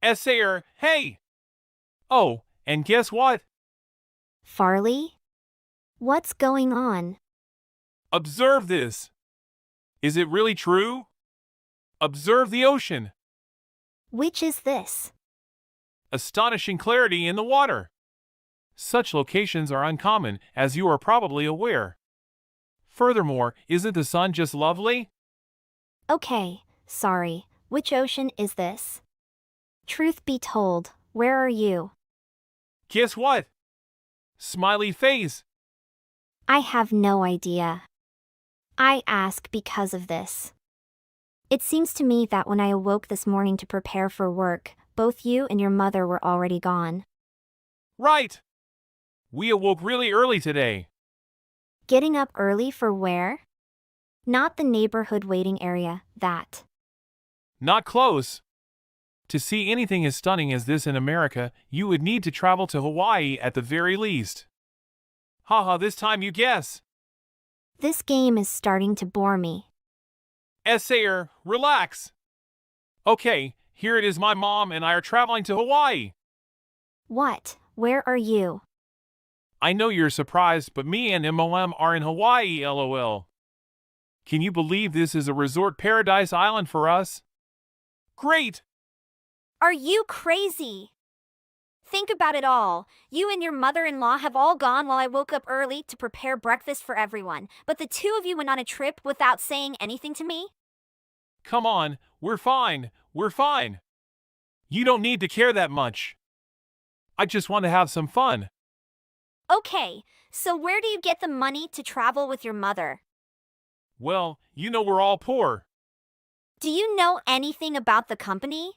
Essayer, hey! Oh, and guess what? Farley? What's going on? Observe this. Is it really true? Observe the ocean. Which is this? Astonishing clarity in the water. Such locations are uncommon, as you are probably aware. Furthermore, isn't the sun just lovely? Okay, sorry. Which ocean is this? Truth be told, where are you? Guess what? Smiley face. I have no idea. I ask because of this. It seems to me that when I awoke this morning to prepare for work, both you and your mother were already gone. Right. We awoke really early today. Getting up early for where? Not the neighborhood waiting area, that. Not close. To see anything as stunning as this in America, you would need to travel to Hawaii at the very least. Haha, this time you guess. This game is starting to bore me. Essayer, relax. Okay, here it is. My mom and I are traveling to Hawaii. What? Where are you? I know you're surprised, but me and MOM are in Hawaii, lol. Can you believe this is a resort paradise island for us? Great! Are you crazy? Think about it all. You and your mother-in-law have all gone while I woke up early to prepare breakfast for everyone, but the two of you went on a trip without saying anything to me? Come on, we're fine, we're fine. You don't need to care that much. I just want to have some fun. Okay, so where do you get the money to travel with your mother? Well, you know we're all poor. Do you know anything about the company?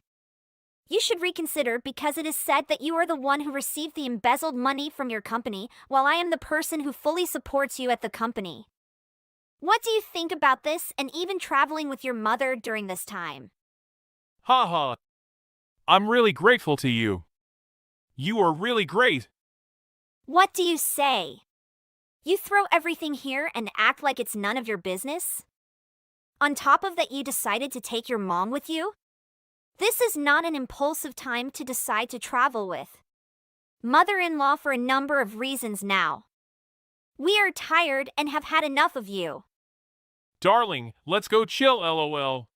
You should reconsider because it is said that you are the one who received the embezzled money from your company, while I am the person who fully supports you at the company. What do you think about this and even traveling with your mother during this time? Haha. I'm really grateful to you. You are really great. What do you say? You throw everything here and act like it's none of your business? On top of that, you decided to take your mom with you? This is not an impulsive time to decide to travel with mother-in-law for a number of reasons now. We are tired and have had enough of you. Darling, let's go chill, lol.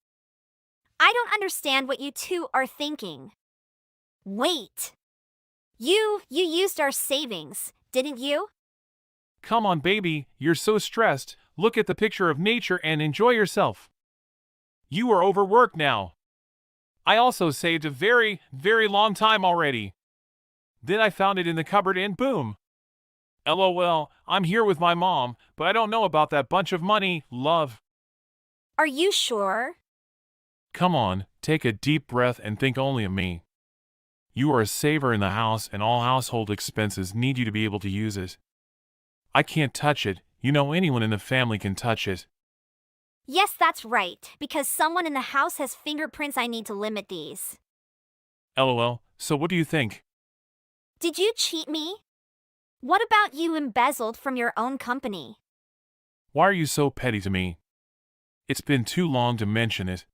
I don't understand what you two are thinking. Wait. You used our savings, didn't you? Come on, baby, you're so stressed. Look at the picture of nature and enjoy yourself. You are overworked now. I also saved a very, very long time already. Then I found it in the cupboard and boom. LOL, I'm here with my mom, but I don't know about that bunch of money, love. Are you sure? Come on, take a deep breath and think only of me. You are a saver in the house and all household expenses need you to be able to use it. I can't touch it, you know anyone in the family can touch it. Yes, that's right, because someone in the house has fingerprints. I need to limit these. LOL, so what do you think? Did you cheat me? What about you embezzled from your own company? Why are you so petty to me? It's been too long to mention it.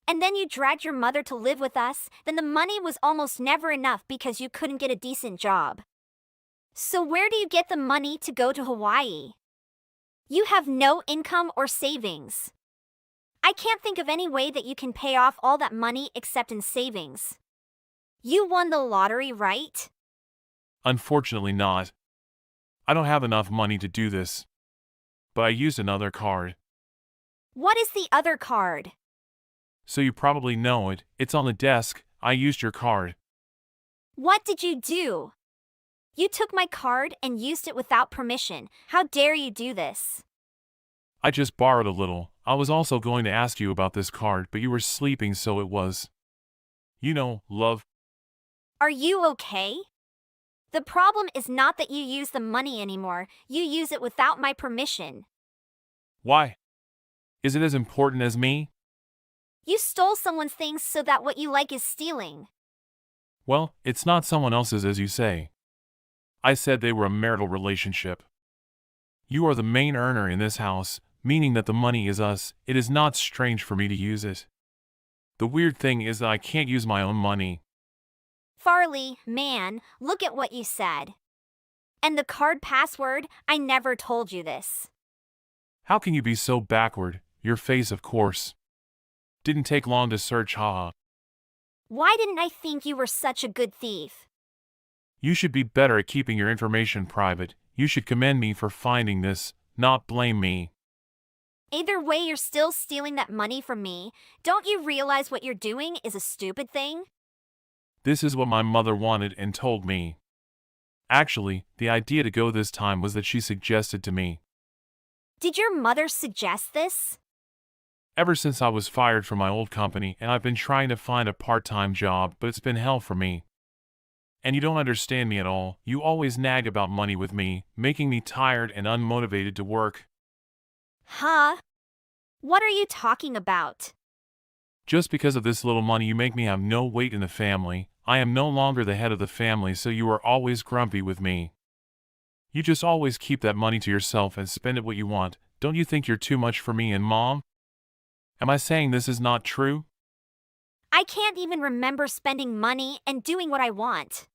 And then you dragged your mother to live with us, then the money was almost never enough because you couldn't get a decent job. So where do you get the money to go to Hawaii? You have no income or savings. I can't think of any way that you can pay off all that money except in savings. You won the lottery, right? Unfortunately not. I don't have enough money to do this. But I used another card. What is the other card? So you probably know it, it's on the desk, I used your card. What did you do? You took my card and used it without permission. How dare you do this? I just borrowed a little. I was also going to ask you about this card, but you were sleeping, so it was. You know, love. Are you okay? The problem is not that you use the money anymore, you use it without my permission. Why? Is it as important as me? You stole someone's things, so that what you like is stealing. Well, it's not someone else's as you say. I said they were a marital relationship. You are the main earner in this house, meaning that the money is us. It is not strange for me to use it. The weird thing is that I can't use my own money. Farley, man, look at what you said. And the card password, I never told you this. How can you be so backward? Your face, of course. Didn't take long to search, haha. Why didn't I think you were such a good thief? You should be better at keeping your information private. You should commend me for finding this, not blame me. Either way, you're still stealing that money from me. Don't you realize what you're doing is a stupid thing? This is what my mother wanted and told me. Actually, the idea to go this time was that she suggested to me. Did your mother suggest this? Ever since I was fired from my old company and I've been trying to find a part-time job, but it's been hell for me. And you don't understand me at all. You always nag about money with me, making me tired and unmotivated to work. Huh? What are you talking about? Just because of this little money you make me have no weight in the family. I am no longer the head of the family, so you are always grumpy with me. You just always keep that money to yourself and spend it what you want. Don't you think you're too much for me and Mom? Am I saying this is not true? I can't even remember spending money and doing what I want.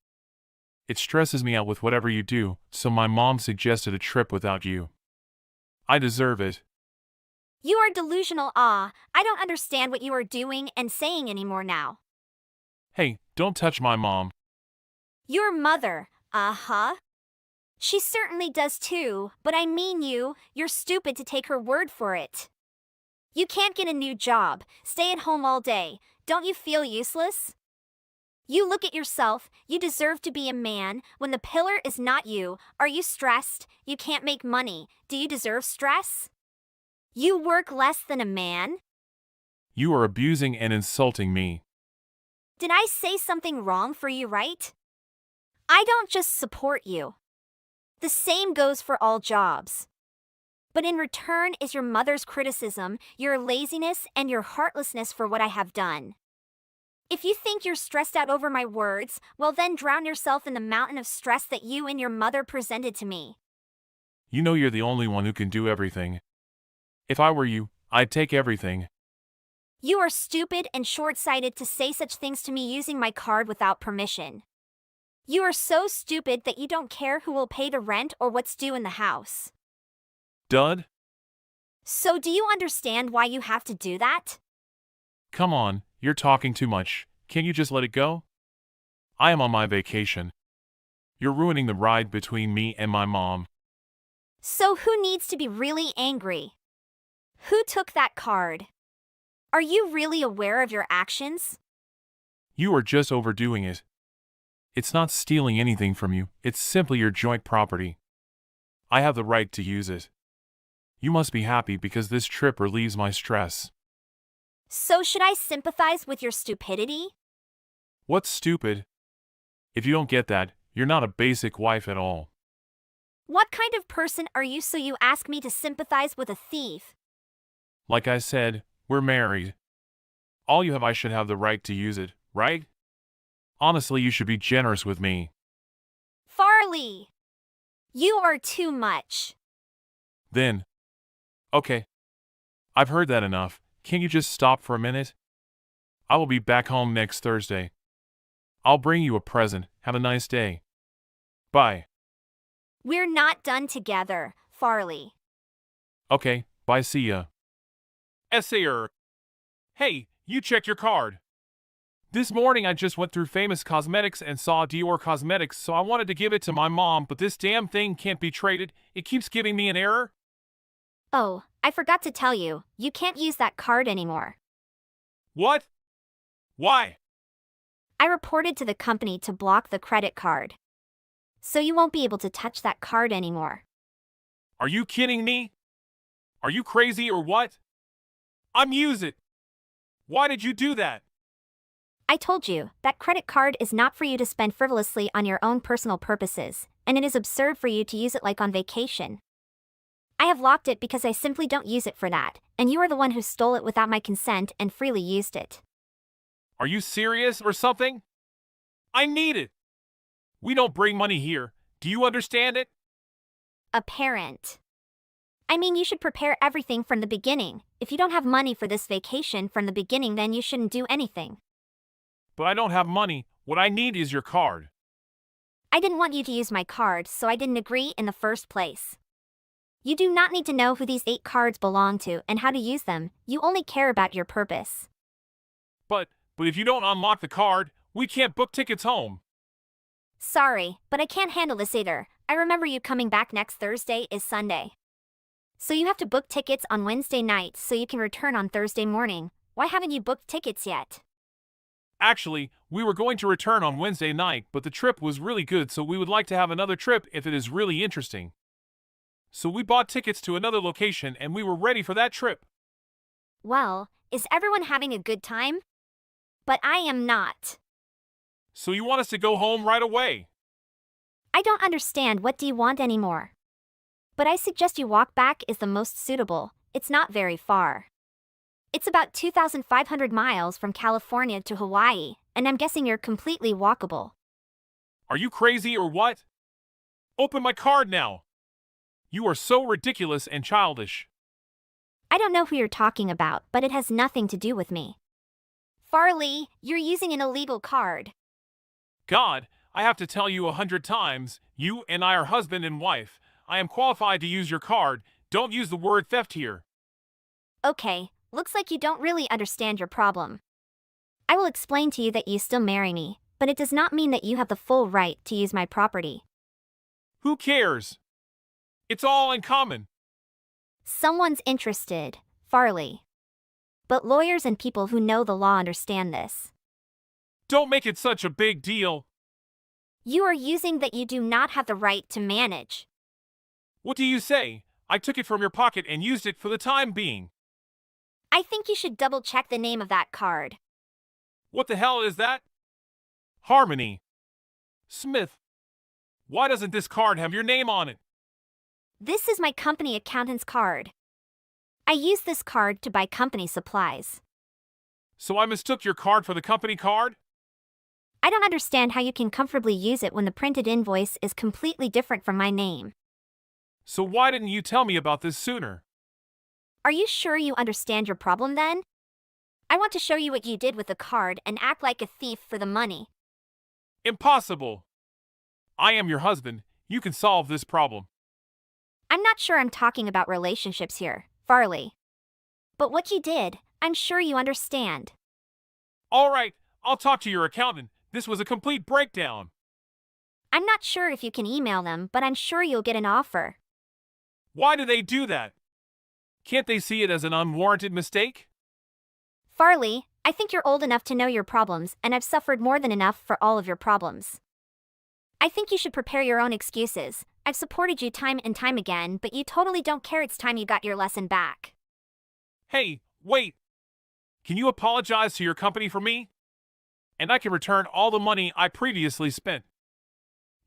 It stresses me out with whatever you do, so my mom suggested a trip without you. I deserve it. You are delusional. I don't understand what you are doing and saying anymore now. Hey, don't touch my mom. Your mother, uh-huh. She certainly does too, but I mean you're stupid to take her word for it. You can't get a new job, stay at home all day. Don't you feel useless? You look at yourself, you deserve to be a man. When the pillar is not you, are you stressed? You can't make money. Do you deserve stress? You work less than a man? You are abusing and insulting me. Did I say something wrong for you, right? I don't just support you. The same goes for all jobs. But in return is your mother's criticism, your laziness, and your heartlessness for what I have done. If you think you're stressed out over my words, well then drown yourself in the mountain of stress that you and your mother presented to me. You know you're the only one who can do everything. If I were you, I'd take everything. You are stupid and short-sighted to say such things to me using my card without permission. You are so stupid that you don't care who will pay the rent or what's due in the house. Dud? So do you understand why you have to do that? Come on, you're talking too much. Can't you just let it go? I am on my vacation. You're ruining the ride between me and my mom. So who needs to be really angry? Who took that card? Are you really aware of your actions? You are just overdoing it. It's not stealing anything from you, it's simply your joint property. I have the right to use it. You must be happy because this trip relieves my stress. So should I sympathize with your stupidity? What's stupid? If you don't get that, you're not a basic wife at all. What kind of person are you so you ask me to sympathize with a thief? Like I said, we're married. All you have, I should have the right to use it, right? Honestly, you should be generous with me. Farley! You are too much. Then. Okay. I've heard that enough. Can't you just stop for a minute? I will be back home next Thursday. I'll bring you a present. Have a nice day. Bye. We're not done together, Farley. Okay, bye, see ya. Essayer. Hey, you checked your card. This morning I just went through Famous Cosmetics and saw Dior Cosmetics, so I wanted to give it to my mom, but this damn thing can't be traded. It keeps giving me an error. Oh, I forgot to tell you, you can't use that card anymore. What? Why? I reported to the company to block the credit card. So you won't be able to touch that card anymore. Are you kidding me? Are you crazy or what? I'm use it. Why did you do that? I told you, that credit card is not for you to spend frivolously on your own personal purposes, and it is absurd for you to use it like on vacation. I have locked it because I simply don't use it for that, and you are the one who stole it without my consent and freely used it. Are you serious or something? I need it. We don't bring money here. Do you understand it? A parent. I mean, you should prepare everything from the beginning. If you don't have money for this vacation from the beginning, then you shouldn't do anything. But I don't have money. What I need is your card. I didn't want you to use my card, so I didn't agree in the first place. You do not need to know who these 8 cards belong to and how to use them. You only care about your purpose. But if you don't unlock the card, we can't book tickets home. Sorry, but I can't handle this either. I remember you coming back next Thursday is Sunday. So you have to book tickets on Wednesday night so you can return on Thursday morning. Why haven't you booked tickets yet? Actually, we were going to return on Wednesday night, but the trip was really good, so we would like to have another trip if it is really interesting. So we bought tickets to another location and we were ready for that trip. Well, is everyone having a good time? But I am not. So you want us to go home right away? I don't understand. What do you want anymore? But I suggest you walk back is the most suitable. It's not very far. It's about 2,500 miles from California to Hawaii, and I'm guessing you're completely walkable. Are you crazy or what? Open my card now. You are so ridiculous and childish. I don't know who you're talking about, but it has nothing to do with me. Farley, you're using an illegal card. God, I have to tell you 100 times, you and I are husband and wife. I am qualified to use your card. Don't use the word theft here. Okay, looks like you don't really understand your problem. I will explain to you that you still marry me, but it does not mean that you have the full right to use my property. Who cares? It's all in common. Someone's interested, Farley. But lawyers and people who know the law understand this. Don't make it such a big deal. You are using that you do not have the right to manage. What do you say? I took it from your pocket and used it for the time being. I think you should double check the name of that card. What the hell is that? Harmony. Smith. Why doesn't this card have your name on it? This is my company accountant's card. I use this card to buy company supplies. So I mistook your card for the company card? I don't understand how you can comfortably use it when the printed invoice is completely different from my name. So why didn't you tell me about this sooner? Are you sure you understand your problem then? I want to show you what you did with the card and act like a thief for the money. Impossible. I am your husband. You can solve this problem. I'm not sure I'm talking about relationships here, Farley. But what you did, I'm sure you understand. All right, I'll talk to your accountant. This was a complete breakdown. I'm not sure if you can email them, but I'm sure you'll get an offer. Why do they do that? Can't they see it as an unwarranted mistake? Farley, I think you're old enough to know your problems, and I've suffered more than enough for all of your problems. I think you should prepare your own excuses. I've supported you time and time again, but you totally don't care. It's time you got your lesson back. Hey, wait. Can you apologize to your company for me? And I can return all the money I previously spent.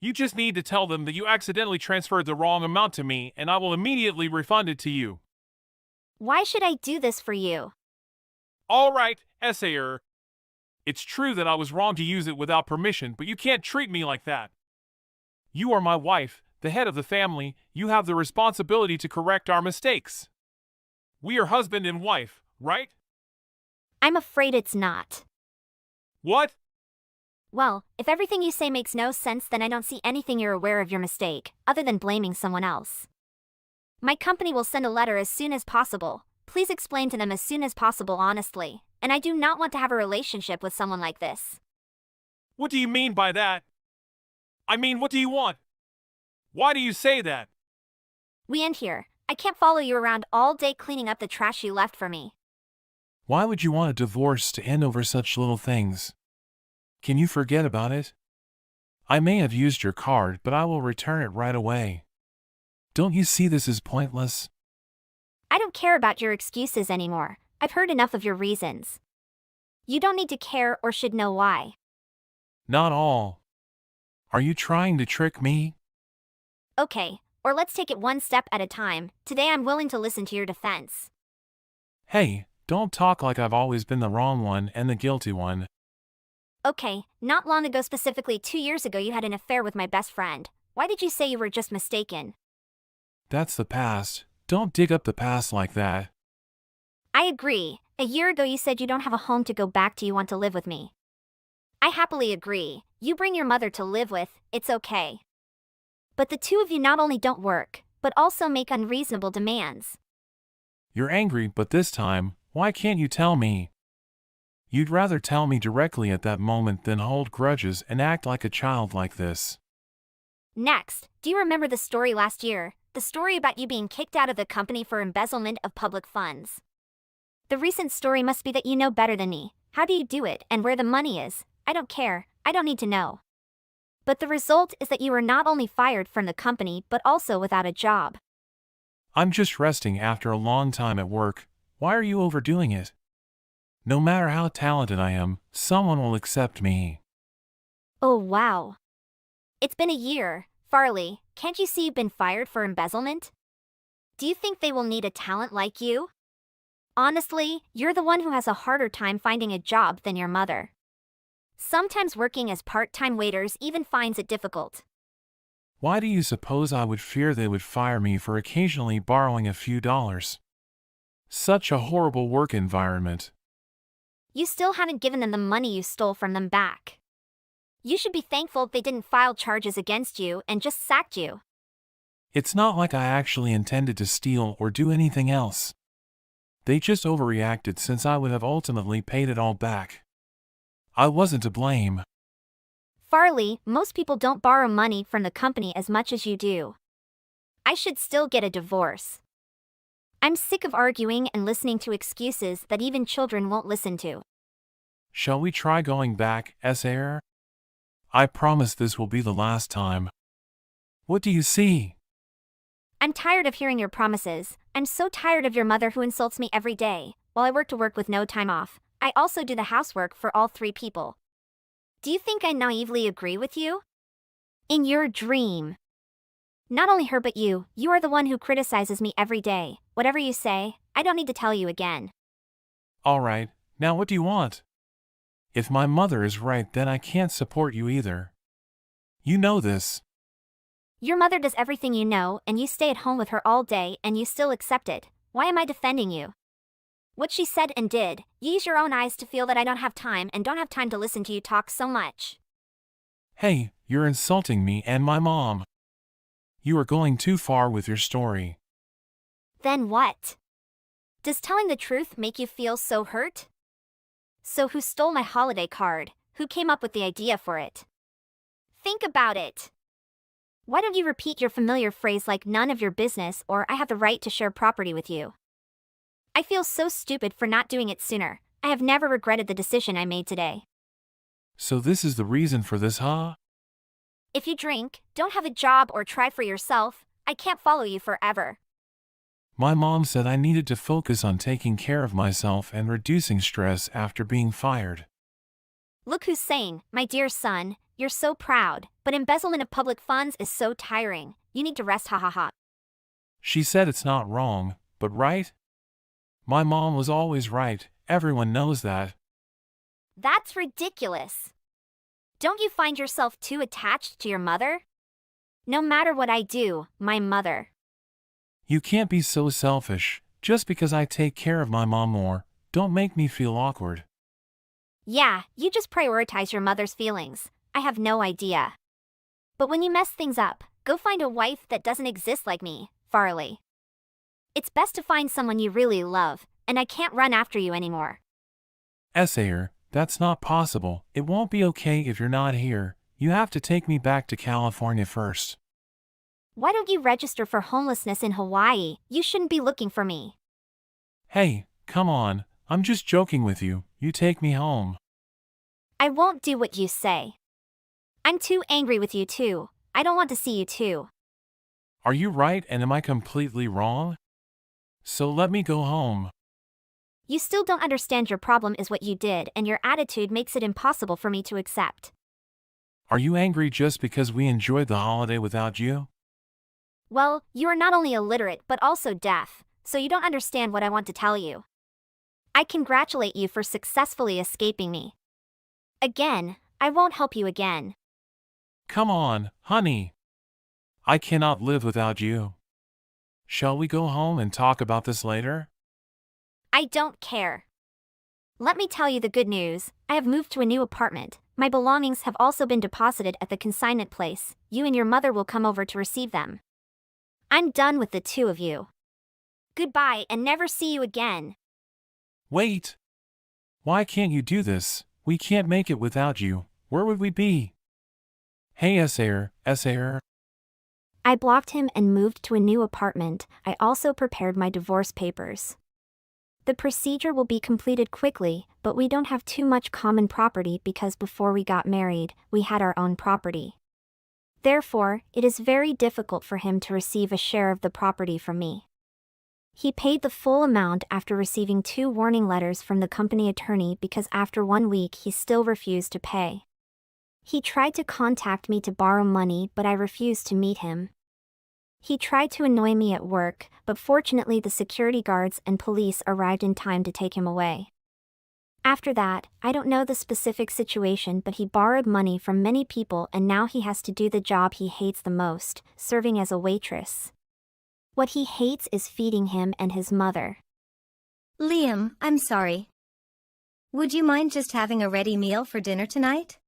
You just need to tell them that you accidentally transferred the wrong amount to me, and I will immediately refund it to you. Why should I do this for you? All right, essayer. It's true that I was wrong to use it without permission, but you can't treat me like that. You are my wife, the head of the family. You have the responsibility to correct our mistakes. We are husband and wife, right? I'm afraid it's not. What? Well, if everything you say makes no sense, then I don't see anything you're aware of your mistake, other than blaming someone else. My company will send a letter as soon as possible. Please explain to them as soon as possible honestly, and I do not want to have a relationship with someone like this. What do you mean by that? I mean, what do you want? Why do you say that? We end here. I can't follow you around all day cleaning up the trash you left for me. Why would you want a divorce to end over such little things? Can you forget about it? I may have used your card, but I will return it right away. Don't you see this is pointless? I don't care about your excuses anymore. I've heard enough of your reasons. You don't need to care or should know why. Not all. Are you trying to trick me? Okay, or let's take it one step at a time. Today I'm willing to listen to your defense. Hey, don't talk like I've always been the wrong one and the guilty one. Okay, not long ago, specifically 2 years ago, you had an affair with my best friend. Why did you say you were just mistaken? That's the past. Don't dig up the past like that. I agree. A year ago you said you don't have a home to go back to. You want to live with me. I happily agree. You bring your mother to live with, it's okay. But the two of you not only don't work, but also make unreasonable demands. You're angry, but this time, why can't you tell me? You'd rather tell me directly at that moment than hold grudges and act like a child like this. Next, do you remember the story last year? The story about you being kicked out of the company for embezzlement of public funds. The recent story must be that you know better than me. How do you do it and where the money is? I don't care. I don't need to know. But the result is that you are not only fired from the company but also without a job. I'm just resting after a long time at work. Why are you overdoing it? No matter how talented I am, someone will accept me. Oh wow. It's been a year. Farley, can't you see you've been fired for embezzlement? Do you think they will need a talent like you? Honestly, you're the one who has a harder time finding a job than your mother. Sometimes working as part-time waiters even finds it difficult. Why do you suppose I would fear they would fire me for occasionally borrowing a few dollars? Such a horrible work environment. You still haven't given them the money you stole from them back. You should be thankful they didn't file charges against you and just sacked you. It's not like I actually intended to steal or do anything else. They just overreacted since I would have ultimately paid it all back. I wasn't to blame. Farley, most people don't borrow money from the company as much as you do. I should still get a divorce. I'm sick of arguing and listening to excuses that even children won't listen to. Shall we try going back, Sair? I promise this will be the last time. What do you see? I'm tired of hearing your promises. I'm so tired of your mother who insults me every day. While I work to work with no time off, I also do the housework for all three people. Do you think I naively agree with you? In your dream. Not only her but you are the one who criticizes me every day. Whatever you say, I don't need to tell you again. All right, now what do you want? If my mother is right, then I can't support you either. You know this. Your mother does everything you know, and you stay at home with her all day, and you still accept it. Why am I defending you? What she said and did, you use your own eyes to feel that I don't have time and don't have time to listen to you talk so much. Hey, you're insulting me and my mom. You are going too far with your story. Then what? Does telling the truth make you feel so hurt? So who stole my holiday card? Who came up with the idea for it? Think about it. Why don't you repeat your familiar phrase like none of your business or I have the right to share property with you? I feel so stupid for not doing it sooner. I have never regretted the decision I made today. So this is the reason for this, huh? If you drink, don't have a job or try for yourself, I can't follow you forever. My mom said I needed to focus on taking care of myself and reducing stress after being fired. Look who's saying, my dear son, you're so proud, but embezzlement of public funds is so tiring. You need to rest, ha ha ha. She said it's not wrong, but right? My mom was always right, everyone knows that. That's ridiculous. Don't you find yourself too attached to your mother? No matter what I do, my mother. You can't be so selfish. Just because I take care of my mom more, don't make me feel awkward. Yeah, you just prioritize your mother's feelings. I have no idea. But when you mess things up, go find a wife that doesn't exist like me, Farley. It's best to find someone you really love, and I can't run after you anymore. Sair, that's not possible. It won't be okay if you're not here. You have to take me back to California first. Why don't you register for homelessness in Hawaii? You shouldn't be looking for me. Hey, come on. I'm just joking with you. You take me home. I won't do what you say. I'm too angry with you too. I don't want to see you too. Are you right and am I completely wrong? So let me go home. You still don't understand your problem is what you did and your attitude makes it impossible for me to accept. Are you angry just because we enjoyed the holiday without you? Well, you are not only illiterate but also deaf, so you don't understand what I want to tell you. I congratulate you for successfully escaping me. Again, I won't help you again. Come on, honey. I cannot live without you. Shall we go home and talk about this later? I don't care. Let me tell you the good news. I have moved to a new apartment. My belongings have also been deposited at the consignment place. You and your mother will come over to receive them. I'm done with the two of you. Goodbye and never see you again. Wait! Why can't you do this? We can't make it without you. Where would we be? Hey, Esair. I blocked him and moved to a new apartment. I also prepared my divorce papers. The procedure will be completed quickly, but we don't have too much common property because before we got married, we had our own property. Therefore, it is very difficult for him to receive a share of the property from me. He paid the full amount after receiving 2 warning letters from the company attorney because after 1 week he still refused to pay. He tried to contact me to borrow money, but I refused to meet him. He tried to annoy me at work, but fortunately the security guards and police arrived in time to take him away. After that, I don't know the specific situation, but he borrowed money from many people and now he has to do the job he hates the most, serving as a waitress. What he hates is feeding him and his mother. Liam, I'm sorry. Would you mind just having a ready meal for dinner tonight?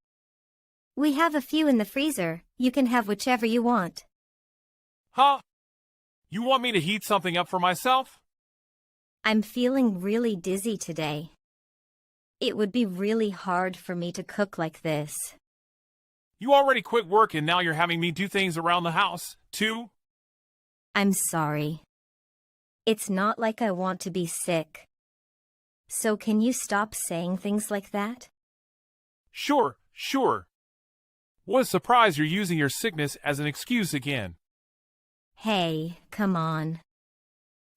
We have a few in the freezer. You can have whichever you want. Huh? You want me to heat something up for myself? I'm feeling really dizzy today. It would be really hard for me to cook like this. You already quit work and now you're having me do things around the house, too? I'm sorry. It's not like I want to be sick. So can you stop saying things like that? Sure. What a surprise you're using your sickness as an excuse again. Hey, come on.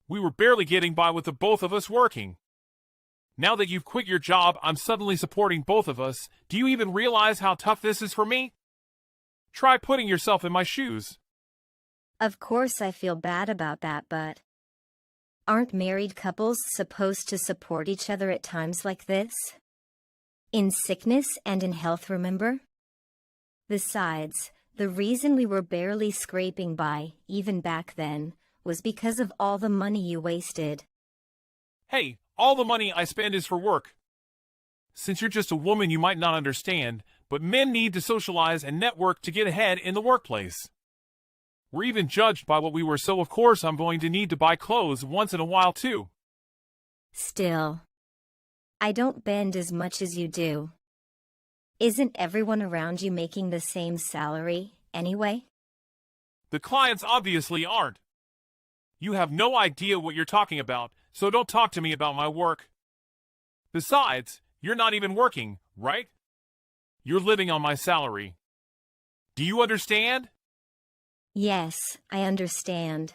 We were barely getting by with the both of us working. Now that you've quit your job, I'm suddenly supporting both of us. Do you even realize how tough this is for me? Try putting yourself in my shoes. Of course I feel bad about that, but aren't married couples supposed to support each other at times like this? In sickness and in health, remember? Besides, the reason we were barely scraping by, even back then, was because of all the money you wasted. Hey, all the money I spend is for work. Since you're just a woman, you might not understand, but men need to socialize and network to get ahead in the workplace. We're even judged by what we were, so of course I'm going to need to buy clothes once in a while too. Still, I don't bend as much as you do. Isn't everyone around you making the same salary anyway? The clients obviously aren't. You have no idea what you're talking about, so don't talk to me about my work. Besides, you're not even working, right? You're living on my salary. Do you understand? Yes, I understand.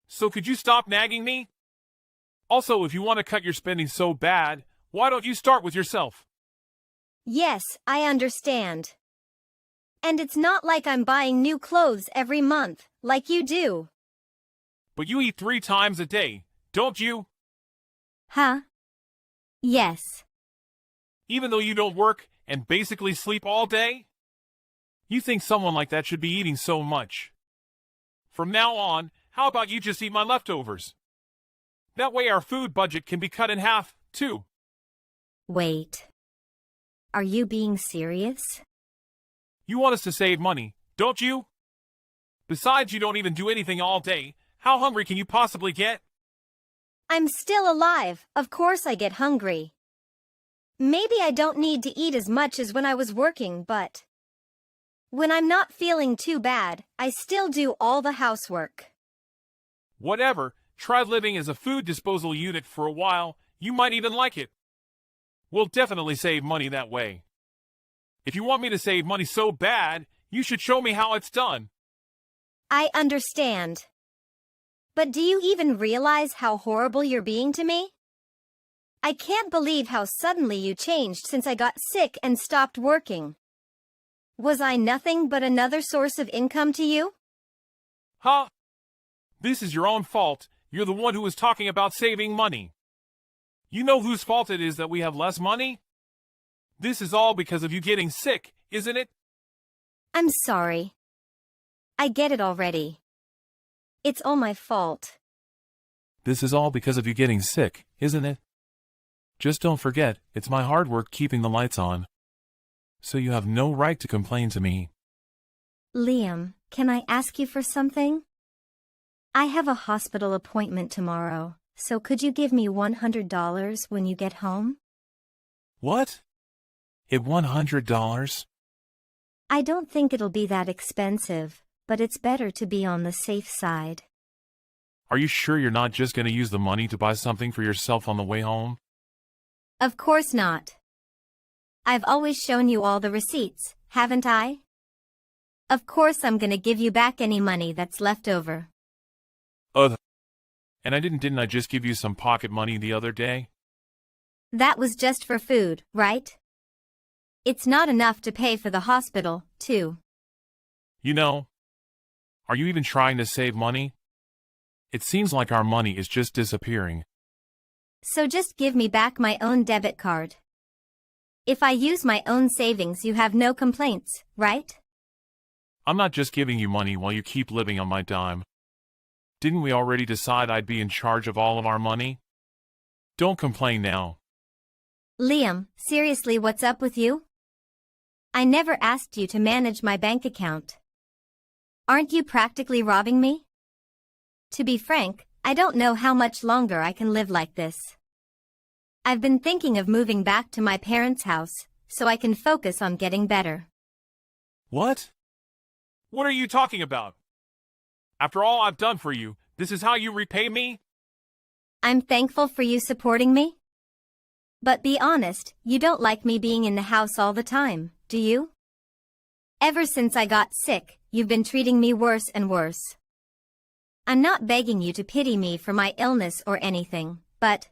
So could you stop nagging me? Also, if you want to cut your spending so bad, why don't you start with yourself? Yes, I understand. And it's not like I'm buying new clothes every month, like you do. But you eat 3 times a day, don't you? Huh? Yes. Even though you don't work and basically sleep all day? You think someone like that should be eating so much. From now on, how about you just eat my leftovers? That way our food budget can be cut in half, too. Wait. Are you being serious? You want us to save money, don't you? Besides, you don't even do anything all day. How hungry can you possibly get? I'm still alive. Of course I get hungry. Maybe I don't need to eat as much as when I was working, but when I'm not feeling too bad, I still do all the housework. Whatever. Try living as a food disposal unit for a while. You might even like it. We'll definitely save money that way. If you want me to save money so bad, you should show me how it's done. I understand. But do you even realize how horrible you're being to me? I can't believe how suddenly you changed since I got sick and stopped working. Was I nothing but another source of income to you? Huh? This is your own fault. You're the one who was talking about saving money. You know whose fault it is that we have less money? This is all because of you getting sick, isn't it? I'm sorry. I get it already. It's all my fault. This is all because of you getting sick, isn't it? Just don't forget, it's my hard work keeping the lights on. So you have no right to complain to me. Liam, can I ask you for something? I have a hospital appointment tomorrow, so could you give me $100 when you get home? What? $100? I don't think it'll be that expensive, but it's better to be on the safe side. Are you sure you're not just going to use the money to buy something for yourself on the way home? Of course not. I've always shown you all the receipts, haven't I? Of course I'm gonna give you back any money that's left over. And didn't I just give you some pocket money the other day? That was just for food, right? It's not enough to pay for the hospital, too. You know, are you even trying to save money? It seems like our money is just disappearing. So just give me back my own debit card. If I use my own savings, you have no complaints, right? I'm not just giving you money while you keep living on my dime. Didn't we already decide I'd be in charge of all of our money? Don't complain now. Liam, seriously, what's up with you? I never asked you to manage my bank account. Aren't you practically robbing me? To be frank, I don't know how much longer I can live like this. I've been thinking of moving back to my parents' house, so I can focus on getting better. What? What are you talking about? After all I've done for you, this is how you repay me? I'm thankful for you supporting me. But be honest, you don't like me being in the house all the time, do you? Ever since I got sick, you've been treating me worse and worse. I'm not begging you to pity me for my illness or anything, but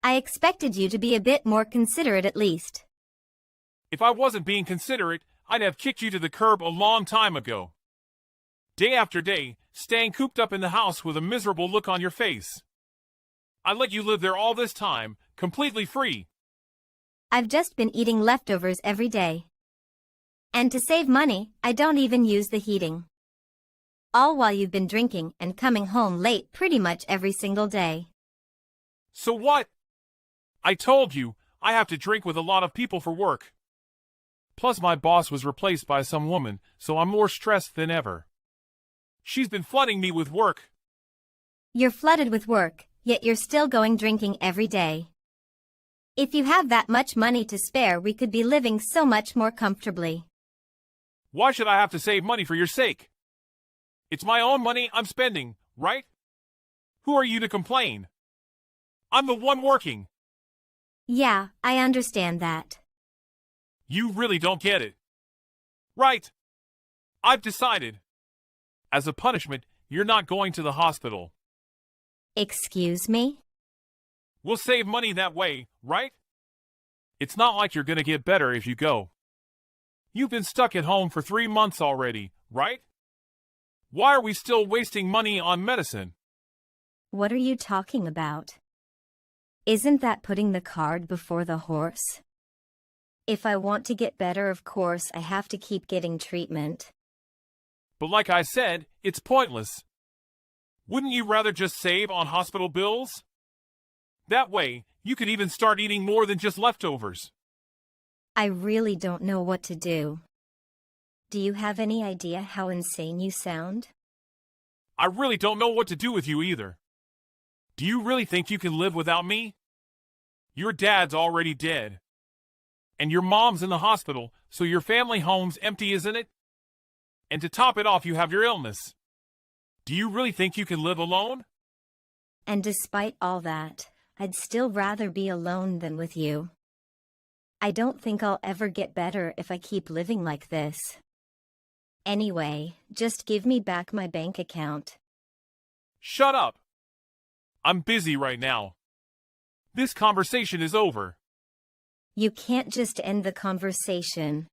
I expected you to be a bit more considerate at least. If I wasn't being considerate, I'd have kicked you to the curb a long time ago. Day after day, staying cooped up in the house with a miserable look on your face. I let you live there all this time, completely free. I've just been eating leftovers every day. And to save money, I don't even use the heating. All while you've been drinking and coming home late pretty much every single day. So what? I told you, I have to drink with a lot of people for work. Plus my boss was replaced by some woman, so I'm more stressed than ever. She's been flooding me with work. You're flooded with work, yet you're still going drinking every day. If you have that much money to spare, we could be living so much more comfortably. Why should I have to save money for your sake? It's my own money I'm spending, right? Who are you to complain? I'm the one working. Yeah, I understand that. You really don't get it. Right. I've decided. As a punishment, you're not going to the hospital. Excuse me? We'll save money that way, right? It's not like you're gonna get better if you go. You've been stuck at home for 3 months already, right? Why are we still wasting money on medicine? What are you talking about? Isn't that putting the cart before the horse? If I want to get better, of course, I have to keep getting treatment. But like I said, it's pointless. Wouldn't you rather just save on hospital bills? That way, you could even start eating more than just leftovers. I really don't know what to do. Do you have any idea how insane you sound? I really don't know what to do with you either. Do you really think you can live without me? Your dad's already dead. And your mom's in the hospital, so your family home's empty, isn't it? And to top it off, you have your illness. Do you really think you can live alone? And despite all that, I'd still rather be alone than with you. I don't think I'll ever get better if I keep living like this. Anyway, just give me back my bank account. Shut up. I'm busy right now. This conversation is over. You can't just end the conversation.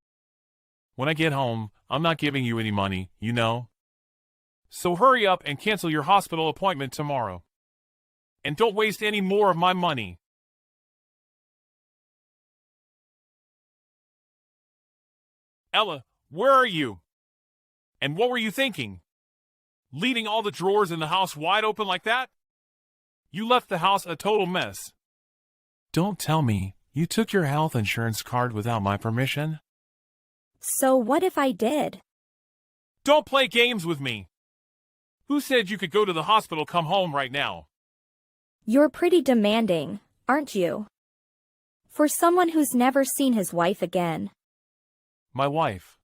When I get home, I'm not giving you any money, you know? So hurry up and cancel your hospital appointment tomorrow. And don't waste any more of my money. Ella, where are you? And what were you thinking? Leaving all the drawers in the house wide open like that? You left the house a total mess. Don't tell me you took your health insurance card without my permission. So what if I did? Don't play games with me. Who said you could go to the hospital, come home right now? You're pretty demanding, aren't you? For someone who's never seen his wife again. My wife.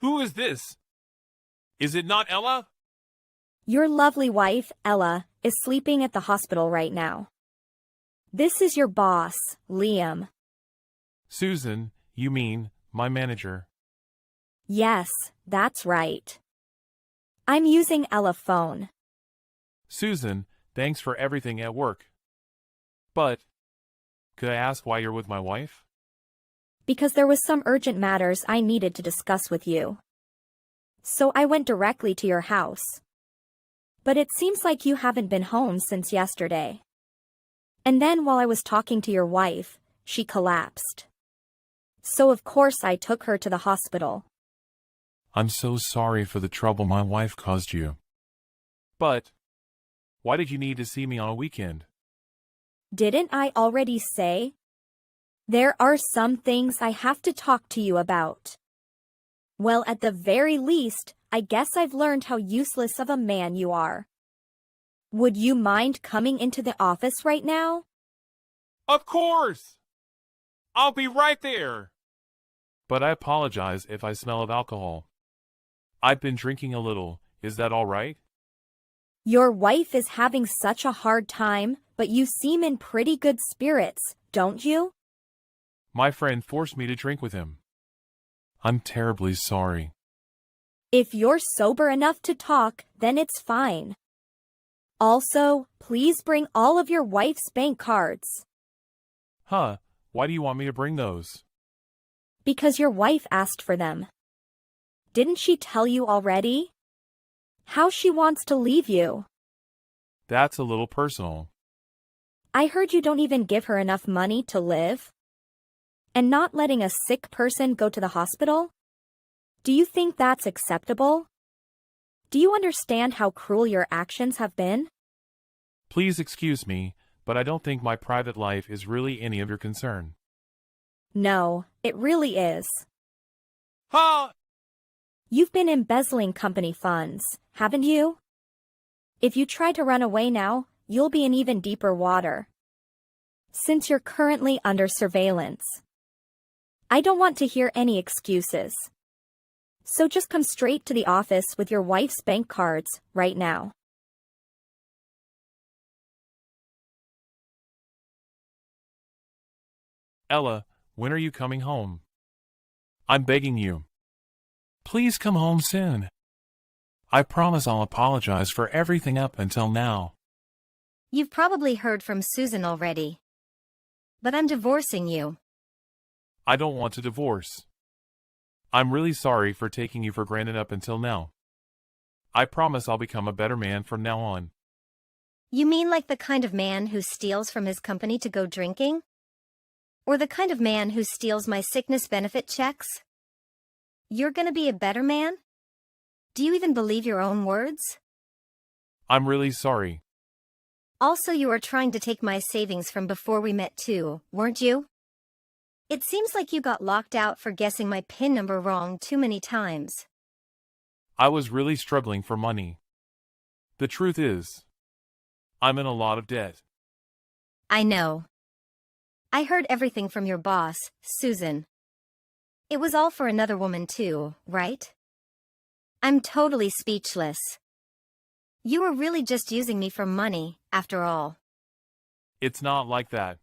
Who is this? Is it not Ella? Your lovely wife, Ella, is sleeping at the hospital right now. This is your boss, Liam. Susan, you mean my manager. Yes, that's right. I'm using Ella phone. Susan, thanks for everything at work. But, could I ask why you're with my wife? Because there was some urgent matters I needed to discuss with you. So I went directly to your house. But it seems like you haven't been home since yesterday. And then while I was talking to your wife, she collapsed. So of course I took her to the hospital. I'm so sorry for the trouble my wife caused you. But, why did you need to see me on a weekend? Didn't I already say? There are some things I have to talk to you about. Well, at the very least, I guess I've learned how useless of a man you are. Would you mind coming into the office right now? Of course! I'll be right there! But I apologize if I smell of alcohol. I've been drinking a little. Is that all right? Your wife is having such a hard time, but you seem in pretty good spirits, don't you? My friend forced me to drink with him. I'm terribly sorry. If you're sober enough to talk, then it's fine. Also, please bring all of your wife's bank cards. Huh, why do you want me to bring those? Because your wife asked for them. Didn't she tell you already? How she wants to leave you. That's a little personal. I heard you don't even give her enough money to live. And not letting a sick person go to the hospital? Do you think that's acceptable? Do you understand how cruel your actions have been? Please excuse me, but I don't think my private life is really any of your concern. No, it really is. Ha! You've been embezzling company funds, haven't you? If you try to run away now, you'll be in even deeper water. Since you're currently under surveillance. I don't want to hear any excuses. So just come straight to the office with your wife's bank cards right now. Ella, when are you coming home? I'm begging you. Please come home soon. I promise I'll apologize for everything up until now. You've probably heard from Susan already. But I'm divorcing you. I don't want to divorce. I'm really sorry for taking you for granted up until now. I promise I'll become a better man from now on. You mean like the kind of man who steals from his company to go drinking? Or the kind of man who steals my sickness benefit checks? You're gonna be a better man? Do you even believe your own words? I'm really sorry. Also, you were trying to take my savings from before we met too, weren't you? It seems like you got locked out for guessing my PIN number wrong too many times. I was really struggling for money. The truth is, I'm in a lot of debt. I know. I heard everything from your boss, Susan. It was all for another woman too, right? I'm totally speechless. You were really just using me for money, after all. It's not like that.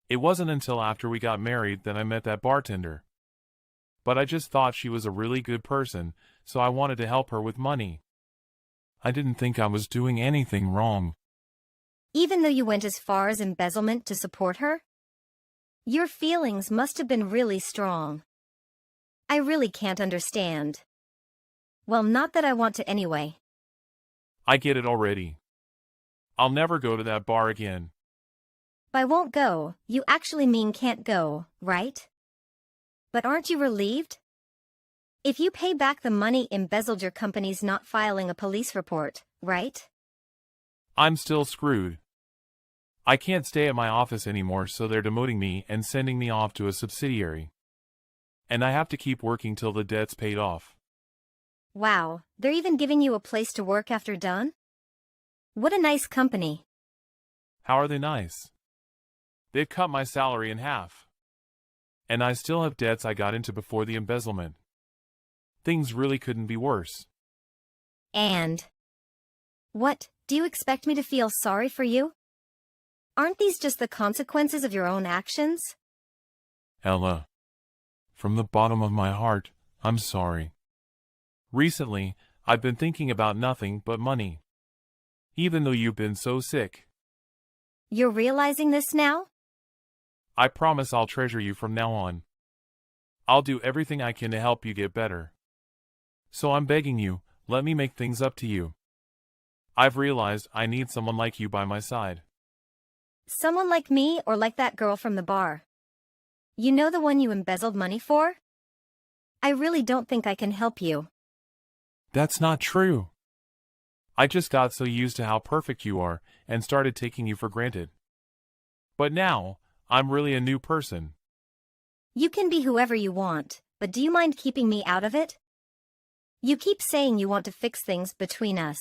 It wasn't until after we got married that I met that bartender. But I just thought she was a really good person, so I wanted to help her with money. I didn't think I was doing anything wrong. Even though you went as far as embezzlement to support her? Your feelings must have been really strong. I really can't understand. Well, not that I want to anyway. I get it already. I'll never go to that bar again. By won't go, you actually mean can't go, right? But aren't you relieved? If you pay back the money embezzled, your company's not filing a police report, right? I'm still screwed. I can't stay at my office anymore, so they're demoting me and sending me off to a subsidiary. And I have to keep working till the debt's paid off. Wow, they're even giving you a place to work after done? What a nice company. How are they nice? They've cut my salary in half. And I still have debts I got into before the embezzlement. Things really couldn't be worse. And what, do you expect me to feel sorry for you? Aren't these just the consequences of your own actions? Ella, from the bottom of my heart, I'm sorry. Recently, I've been thinking about nothing but money. Even though you've been so sick. You're realizing this now? I promise I'll treasure you from now on. I'll do everything I can to help you get better. So I'm begging you, let me make things up to you. I've realized I need someone like you by my side. Someone like me or like that girl from the bar? You know, the one you embezzled money for? I really don't think I can help you. That's not true. I just got so used to how perfect you are and started taking you for granted. But now, I'm really a new person. You can be whoever you want, but do you mind keeping me out of it? You keep saying you want to fix things between us.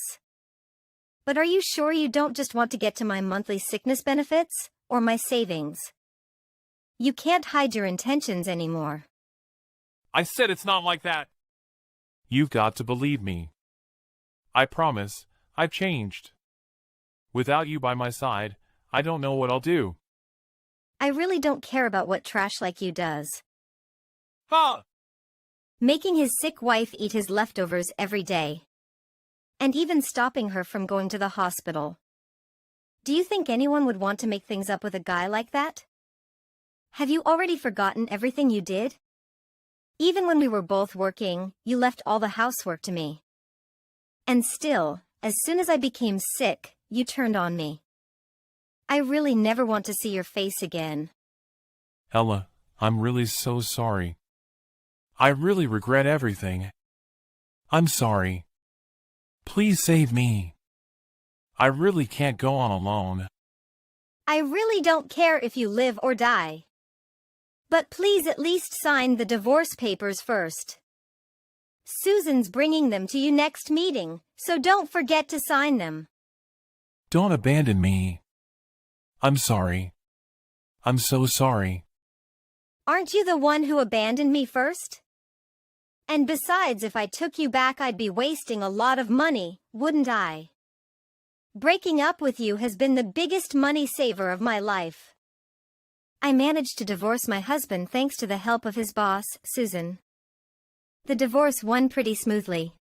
But are you sure you don't just want to get to my monthly sickness benefits, or my savings? You can't hide your intentions anymore. I said it's not like that. You've got to believe me. I promise, I've changed. Without you by my side, I don't know what I'll do. I really don't care about what trash like you does. Ha! Making his sick wife eat his leftovers every day. And even stopping her from going to the hospital. Do you think anyone would want to make things up with a guy like that? Have you already forgotten everything you did? Even when we were both working, you left all the housework to me. And still, as soon as I became sick, you turned on me. I really never want to see your face again. Ella, I'm really so sorry. I really regret everything. I'm sorry. Please save me. I really can't go on alone. I really don't care if you live or die. But please at least sign the divorce papers first. Susan's bringing them to you next meeting, so don't forget to sign them. Don't abandon me. I'm sorry. I'm so sorry. Aren't you the one who abandoned me first? And besides, if I took you back, I'd be wasting a lot of money, wouldn't I? Breaking up with you has been the biggest money saver of my life. I managed to divorce my husband thanks to the help of his boss, Susan. The divorce won pretty smoothly.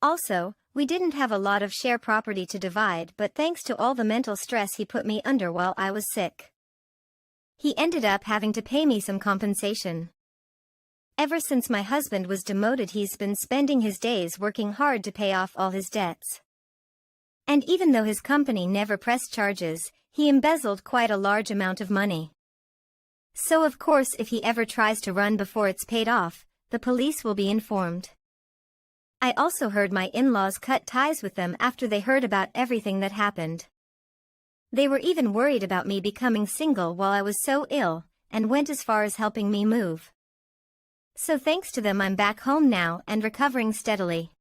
Also, we didn't have a lot of share property to divide, but thanks to all the mental stress he put me under while I was sick, he ended up having to pay me some compensation. Ever since my husband was demoted, he's been spending his days working hard to pay off all his debts. And even though his company never pressed charges, he embezzled quite a large amount of money. So of course, if he ever tries to run before it's paid off, the police will be informed. I also heard my in-laws cut ties with them after they heard about everything that happened. They were even worried about me becoming single while I was so ill, and went as far as helping me move. So thanks to them, I'm back home now and recovering steadily.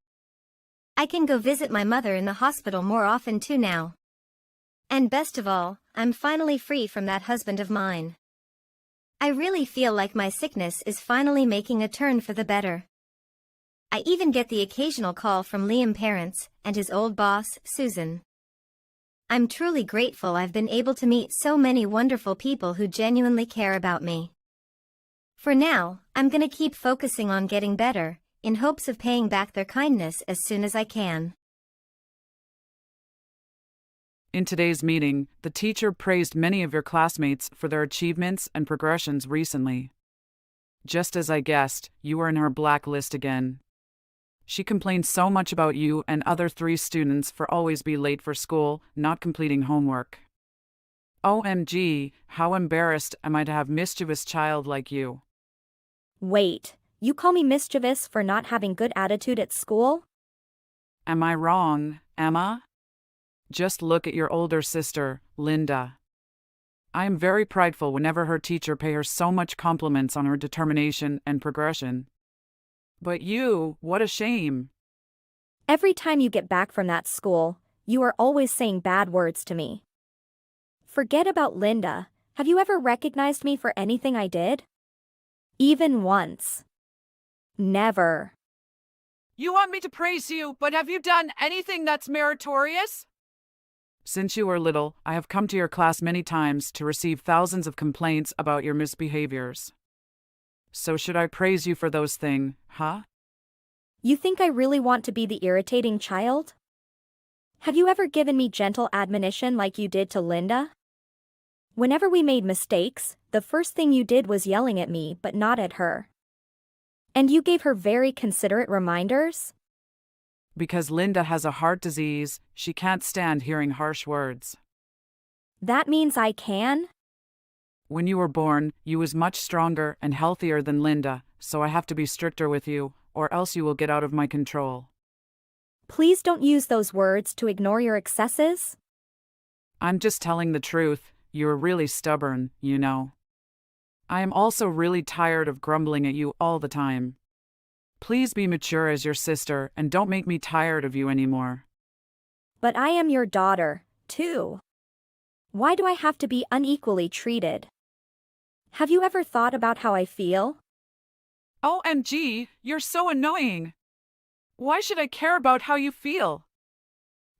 I can go visit my mother in the hospital more often too now. And best of all, I'm finally free from that husband of mine. I really feel like my sickness is finally making a turn for the better. I even get the occasional call from Liam's parents and his old boss, Susan. I'm truly grateful I've been able to meet so many wonderful people who genuinely care about me. For now, I'm gonna keep focusing on getting better, in hopes of paying back their kindness as soon as I can. In today's meeting, the teacher praised many of your classmates for their achievements and progressions recently. Just as I guessed, you were in her blacklist again. She complained so much about you and other 3 students for always be late for school, not completing homework. OMG, how embarrassed am I to have mischievous child like you. Wait, You call me mischievous for not having good attitude at school? Am I wrong, Emma? Just look at your older sister, Linda. I am very prideful whenever her teacher pay her so much compliments on her determination and progression. But you, what a shame. Every time you get back from that school, you are always saying bad words to me. Forget about Linda. Have you ever recognized me for anything I did? Even once. Never. You want me to praise you, but have you done anything that's meritorious? Since you were little, I have come to your class many times to receive thousands of complaints about your misbehaviors. So should I praise you for those things, huh? You think I really want to be the irritating child? Have you ever given me gentle admonition like you did to Linda? Whenever we made mistakes, the first thing you did was yelling at me but not at her. And you gave her very considerate reminders? Because Linda has a heart disease, she can't stand hearing harsh words. That means I can? When you were born, you was much stronger and healthier than Linda, so I have to be stricter with you, or else you will get out of my control. Please don't use those words to ignore your excesses. I'm just telling the truth, you're really stubborn, you know. I am also really tired of grumbling at you all the time. Please be mature as your sister and don't make me tired of you anymore. But I am your daughter, too. Why do I have to be unequally treated? Have you ever thought about how I feel? OMG, you're so annoying. Why should I care about how you feel?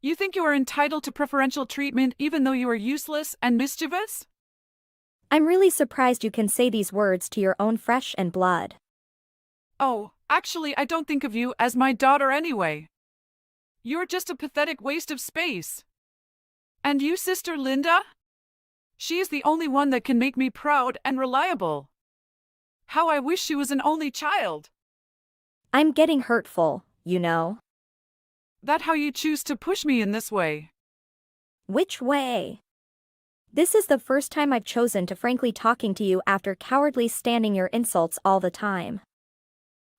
You think you are entitled to preferential treatment even though you are useless and mischievous? I'm really surprised you can say these words to your own flesh and blood. Oh, actually, I don't think of you as my daughter anyway. You're just a pathetic waste of space. And you, Sister Linda? She is the only one that can make me proud and reliable. How I wish she was an only child. I'm getting hurtful, you know. That how you choose to push me in this way? Which way? This is the first time I've chosen to frankly talking to you after cowardly standing your insults all the time.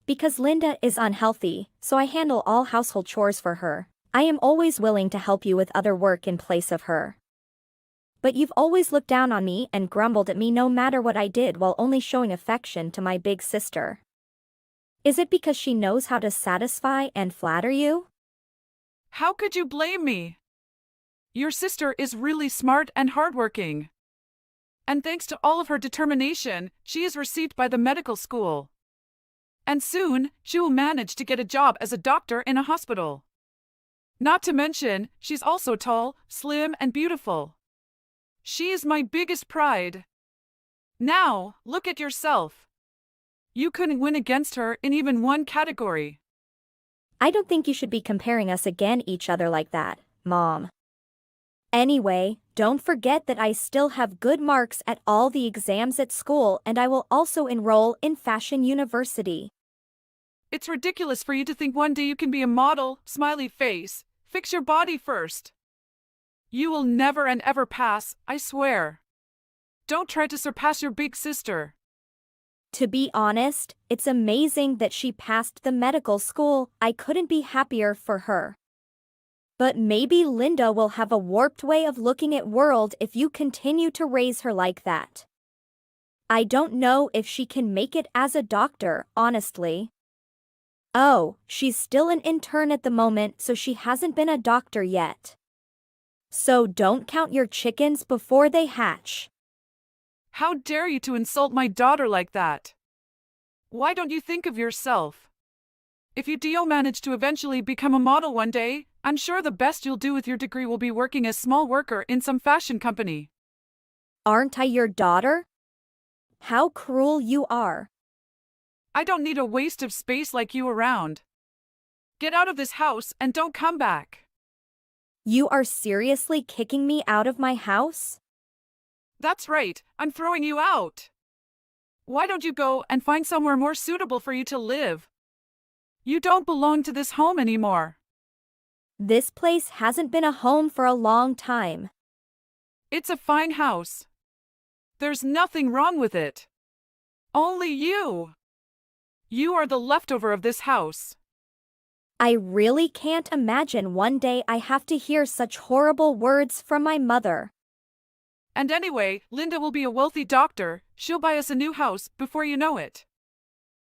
Because Linda is unhealthy, so I handle all household chores for her. I am always willing to help you with other work in place of her. But you've always looked down on me and grumbled at me no matter what I did while only showing affection to my big sister. Is it because she knows how to satisfy and flatter you? How could you blame me? Your sister is really smart and hardworking. And thanks to all of her determination, she is received by the medical school. And soon, she will manage to get a job as a doctor in a hospital. Not to mention, she's also tall, slim, and beautiful. She is my biggest pride. Now, look at yourself. You couldn't win against her in even one category. I don't think you should be comparing us again each other like that, Mom. Anyway, don't forget that I still have good marks at all the exams at school and I will also enroll in Fashion University. It's ridiculous for you to think one day you can be a model, smiley face. Fix your body first. You will never and ever pass, I swear. Don't try to surpass your big sister. To be honest, it's amazing that she passed the medical school. I couldn't be happier for her. But maybe Linda will have a warped way of looking at world if you continue to raise her like that. I don't know if she can make it as a doctor, honestly. Oh, she's still an intern at the moment, so she hasn't been a doctor yet. So don't count your chickens before they hatch. How dare you to insult my daughter like that? Why don't you think of yourself? If you do manage to eventually become a model one day, I'm sure the best you'll do with your degree will be working as small worker in some fashion company. Aren't I your daughter? How cruel you are. I don't need a waste of space like you around. Get out of this house and don't come back. You are seriously kicking me out of my house? That's right, I'm throwing you out. Why don't you go and find somewhere more suitable for you to live? You don't belong to this home anymore. This place hasn't been a home for a long time. It's a fine house. There's nothing wrong with it. Only you. You are the leftover of this house. I really can't imagine one day I have to hear such horrible words from my mother. And anyway, Linda will be a wealthy doctor. She'll buy us a new house before you know it.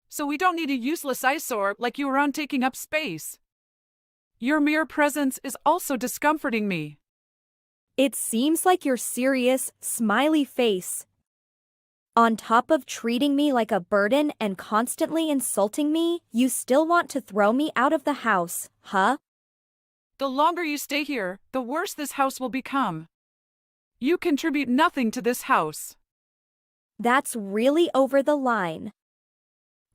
So we don't need a useless eyesore like you around taking up space. Your mere presence is also discomforting me. It seems like your serious, smiley face. On top of treating me like a burden and constantly insulting me, you still want to throw me out of the house, huh? The longer you stay here, the worse this house will become. You contribute nothing to this house. That's really over the line.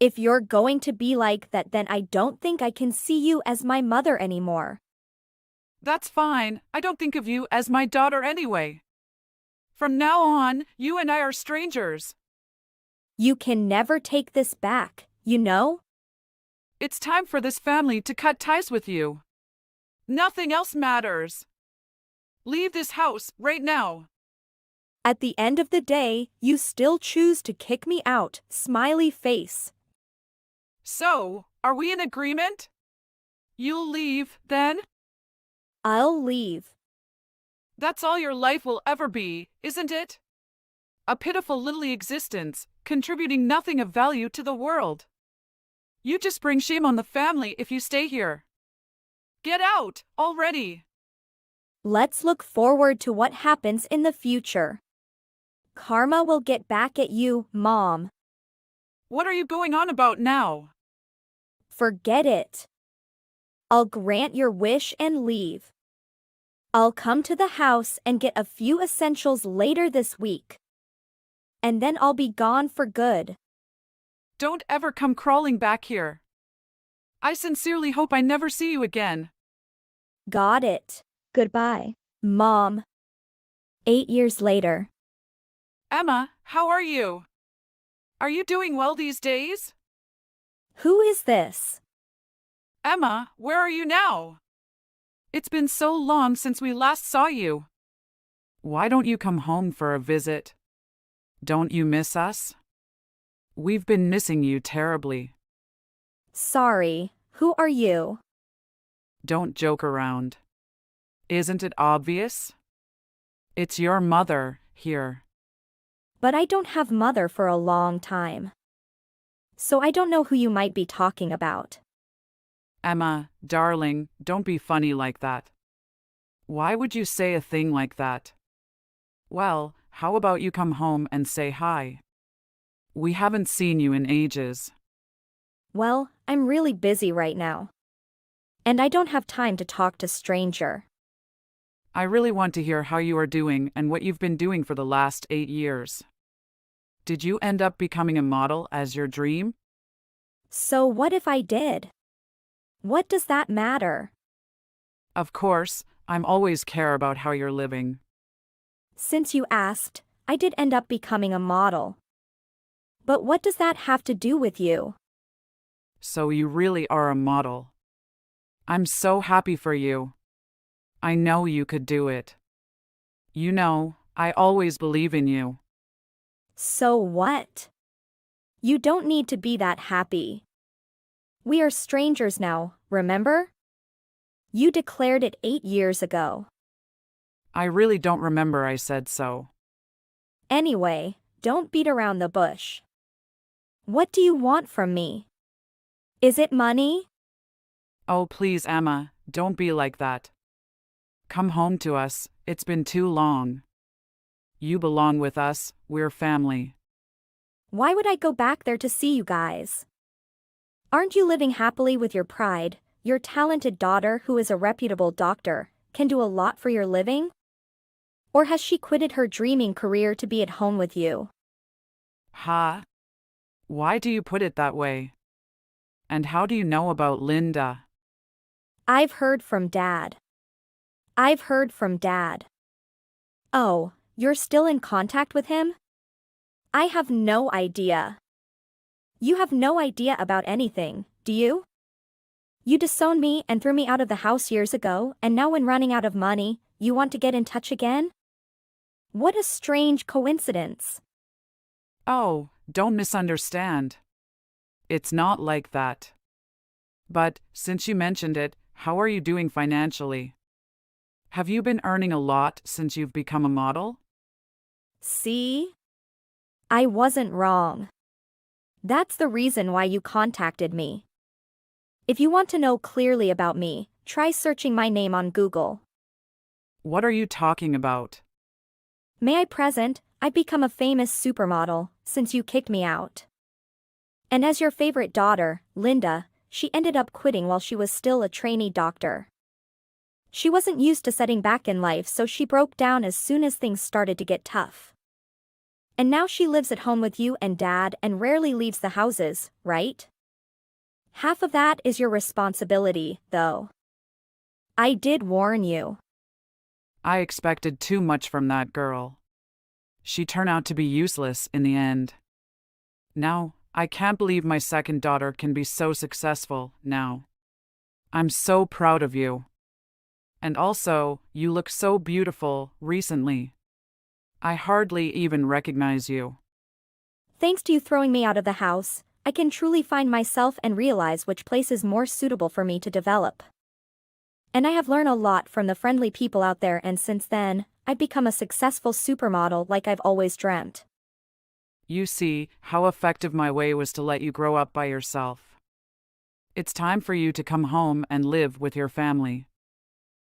If you're going to be like that, then I don't think I can see you as my mother anymore. That's fine. I don't think of you as my daughter anyway. From now on, you and I are strangers. You can never take this back, you know? It's time for this family to cut ties with you. Nothing else matters. Leave this house right now. At the end of the day, you still choose to kick me out, smiley face. So, are we in agreement? You'll leave, then? I'll leave. That's all your life will ever be, isn't it? A pitiful little existence, contributing nothing of value to the world. You just bring shame on the family if you stay here. Get out, already! Let's look forward to what happens in the future. Karma will get back at you, Mom. What are you going on about now? Forget it. I'll grant your wish and leave. I'll come to the house and get a few essentials later this week. And then I'll be gone for good. Don't ever come crawling back here. I sincerely hope I never see you again. Got it. Goodbye, Mom. 8 years later. Emma, how are you? Are you doing well these days? Who is this? Emma, where are you now? It's been so long since we last saw you. Why don't you come home for a visit? Don't you miss us? We've been missing you terribly. Sorry, who are you? Don't joke around. Isn't it obvious? It's your mother, here. But I don't have mother for a long time. So I don't know who you might be talking about. Emma, darling, don't be funny like that. Why would you say a thing like that? Well, how about you come home and say hi? We haven't seen you in ages. Well, I'm really busy right now. And I don't have time to talk to stranger. I really want to hear how you are doing and what you've been doing for the last 8 years. Did you end up becoming a model as your dream? So what if I did? What does that matter? Of course, I'm always care about how you're living. Since you asked, I did end up becoming a model. But what does that have to do with you? So you really are a model. I'm so happy for you. I know you could do it. You know, I always believe in you. So what? You don't need to be that happy. We are strangers now, remember? You declared it 8 years ago. I really don't remember I said so. Anyway, don't beat around the bush. What do you want from me? Is it money? Oh, please, Emma, don't be like that. Come home to us, it's been too long. You belong with us, we're family. Why would I go back there to see you guys? Aren't you living happily with your pride? Your talented daughter, who is a reputable doctor, can do a lot for your living? Or has she quitted her dreaming career to be at home with you? Huh? Why do you put it that way? And how do you know about Linda? I've heard from Dad. I've heard from Dad. Oh, you're still in contact with him? I have no idea. You have no idea about anything, do you? You disowned me and threw me out of the house years ago, and now when running out of money, you want to get in touch again? What a strange coincidence. Oh, don't misunderstand. It's not like that. But, since you mentioned it, how are you doing financially? Have you been earning a lot since you've become a model? See? I wasn't wrong. That's the reason why you contacted me. If you want to know clearly about me, try searching my name on Google. What are you talking about? May I present, I've become a famous supermodel since you kicked me out. And as your favorite daughter, Linda, she ended up quitting while she was still a trainee doctor. She wasn't used to setting back in life, so she broke down as soon as things started to get tough. And now she lives at home with you and Dad and rarely leaves the houses, right? Half of that is your responsibility, though. I did warn you. I expected too much from that girl. She turned out to be useless in the end. Now, I can't believe my second daughter can be so successful now. I'm so proud of you. And also, you look so beautiful recently. I hardly even recognize you. Thanks to you throwing me out of the house, I can truly find myself and realize which place is more suitable for me to develop. And I have learned a lot from the friendly people out there, and since then, I've become a successful supermodel like I've always dreamt. You see how effective my way was to let you grow up by yourself. It's time for you to come home and live with your family.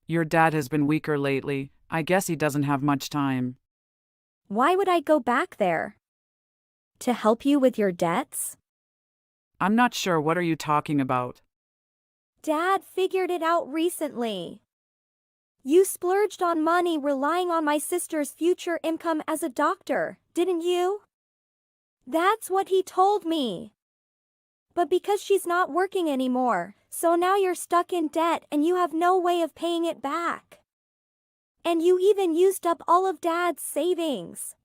Your dad has been weaker lately. I guess he doesn't have much time. Why would I go back there? To help you with your debts? I'm not sure what are you talking about. Dad figured it out recently. You splurged on money relying on my sister's future income as a doctor, didn't you? That's what he told me. But because she's not working anymore, so now you're stuck in debt and you have no way of paying it back. And you even used up all of Dad's savings.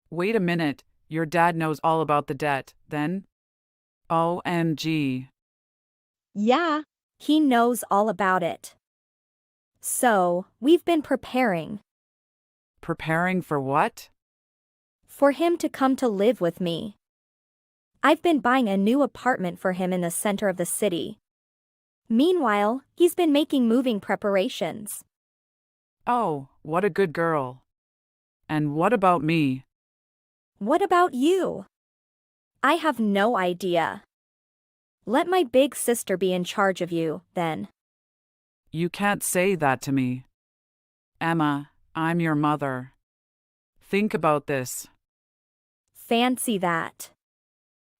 Wait a minute, your dad knows all about the debt, then? OMG. Yeah, he knows all about it. So, we've been preparing. Preparing for what? For him to come to live with me. I've been buying a new apartment for him in the center of the city. Meanwhile, he's been making moving preparations. Oh, what a good girl. And what about me? What about you? I have no idea. Let my big sister be in charge of you, then. You can't say that to me. Emma, I'm your mother. Think about this. Fancy that.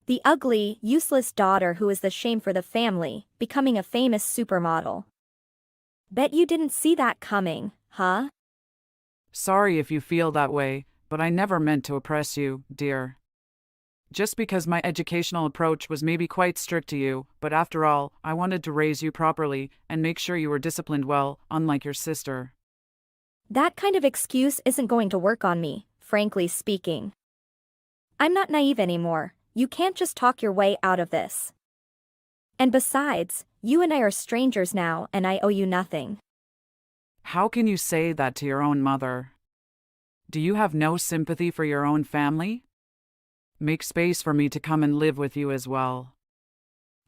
The ugly, useless daughter who is the shame for the family, becoming a famous supermodel. Bet you didn't see that coming, huh? Sorry if you feel that way, but I never meant to oppress you, dear. Just because my educational approach was maybe quite strict to you, but after all, I wanted to raise you properly and make sure you were disciplined well, unlike your sister. That kind of excuse isn't going to work on me, frankly speaking. I'm not naive anymore. You can't just talk your way out of this. And besides, you and I are strangers now and I owe you nothing. How can you say that to your own mother? Do you have no sympathy for your own family? Make space for me to come and live with you as well.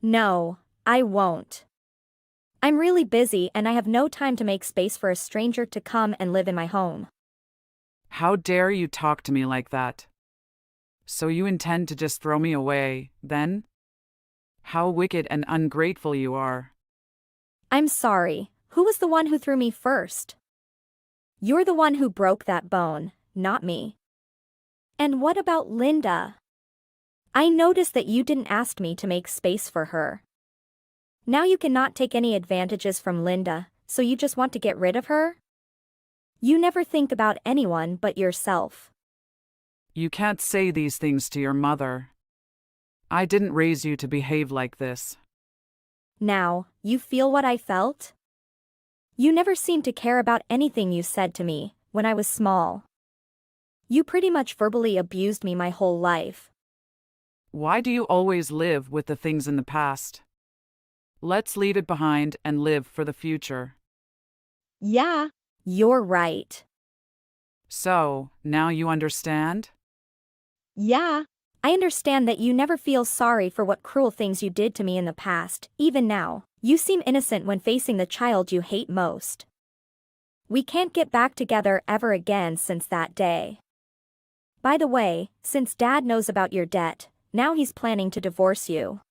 No, I won't. I'm really busy and I have no time to make space for a stranger to come and live in my home. How dare you talk to me like that? So you intend to just throw me away, then? How wicked and ungrateful you are. I'm sorry, who was the one who threw me first? You're the one who broke that bone, not me. And what about Linda? I noticed that you didn't ask me to make space for her. Now you cannot take any advantages from Linda, so you just want to get rid of her? You never think about anyone but yourself. You can't say these things to your mother. I didn't raise you to behave like this. Now, you feel what I felt? You never seemed to care about anything you said to me when I was small. You pretty much verbally abused me my whole life. Why do you always live with the things in the past? Let's leave it behind and live for the future. Yeah, you're right. So, now you understand? Yeah, I understand that you never feel sorry for what cruel things you did to me in the past. Even now, you seem innocent when facing the child you hate most. We can't get back together ever again since that day. By the way, since Dad knows about your debt, now he's planning to divorce you.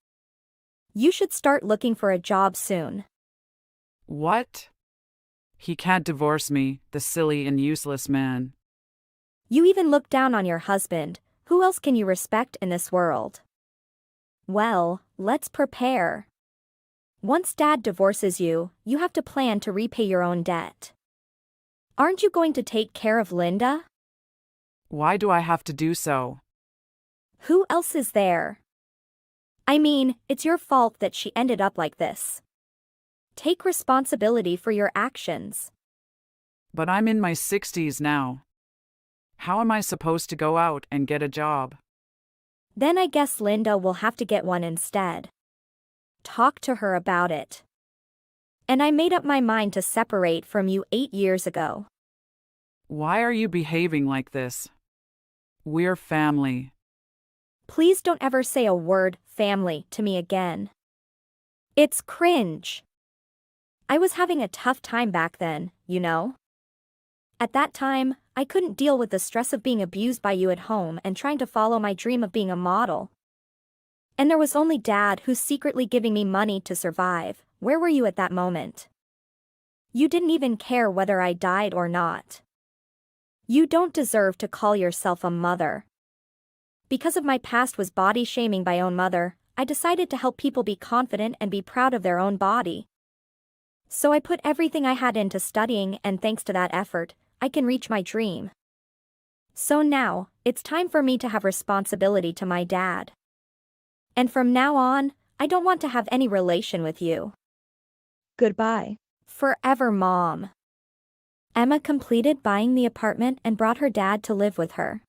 You should start looking for a job soon. What? He can't divorce me, the silly and useless man. You even look down on your husband. Who else can you respect in this world? Well, let's prepare. Once Dad divorces you, you have to plan to repay your own debt. Aren't you going to take care of Linda? Why do I have to do so? Who else is there? I mean, it's your fault that she ended up like this. Take responsibility for your actions. But I'm in my 60s now. How am I supposed to go out and get a job? Then I guess Linda will have to get one instead. Talk to her about it. And I made up my mind to separate from you 8 years ago. Why are you behaving like this? We're family. Please don't ever say a word, family, to me again. It's cringe. I was having a tough time back then, you know? At that time, I couldn't deal with the stress of being abused by you at home and trying to follow my dream of being a model. And there was only Dad who's secretly giving me money to survive. Where were you at that moment? You didn't even care whether I died or not. You don't deserve to call yourself a mother. Because of my past was body shaming by own mother, I decided to help people be confident and be proud of their own body. So I put everything I had into studying, and thanks to that effort, I can reach my dream. So now, it's time for me to have responsibility to my dad. And from now on, I don't want to have any relation with you. Goodbye. Forever, Mom. Emma completed buying the apartment and brought her dad to live with her.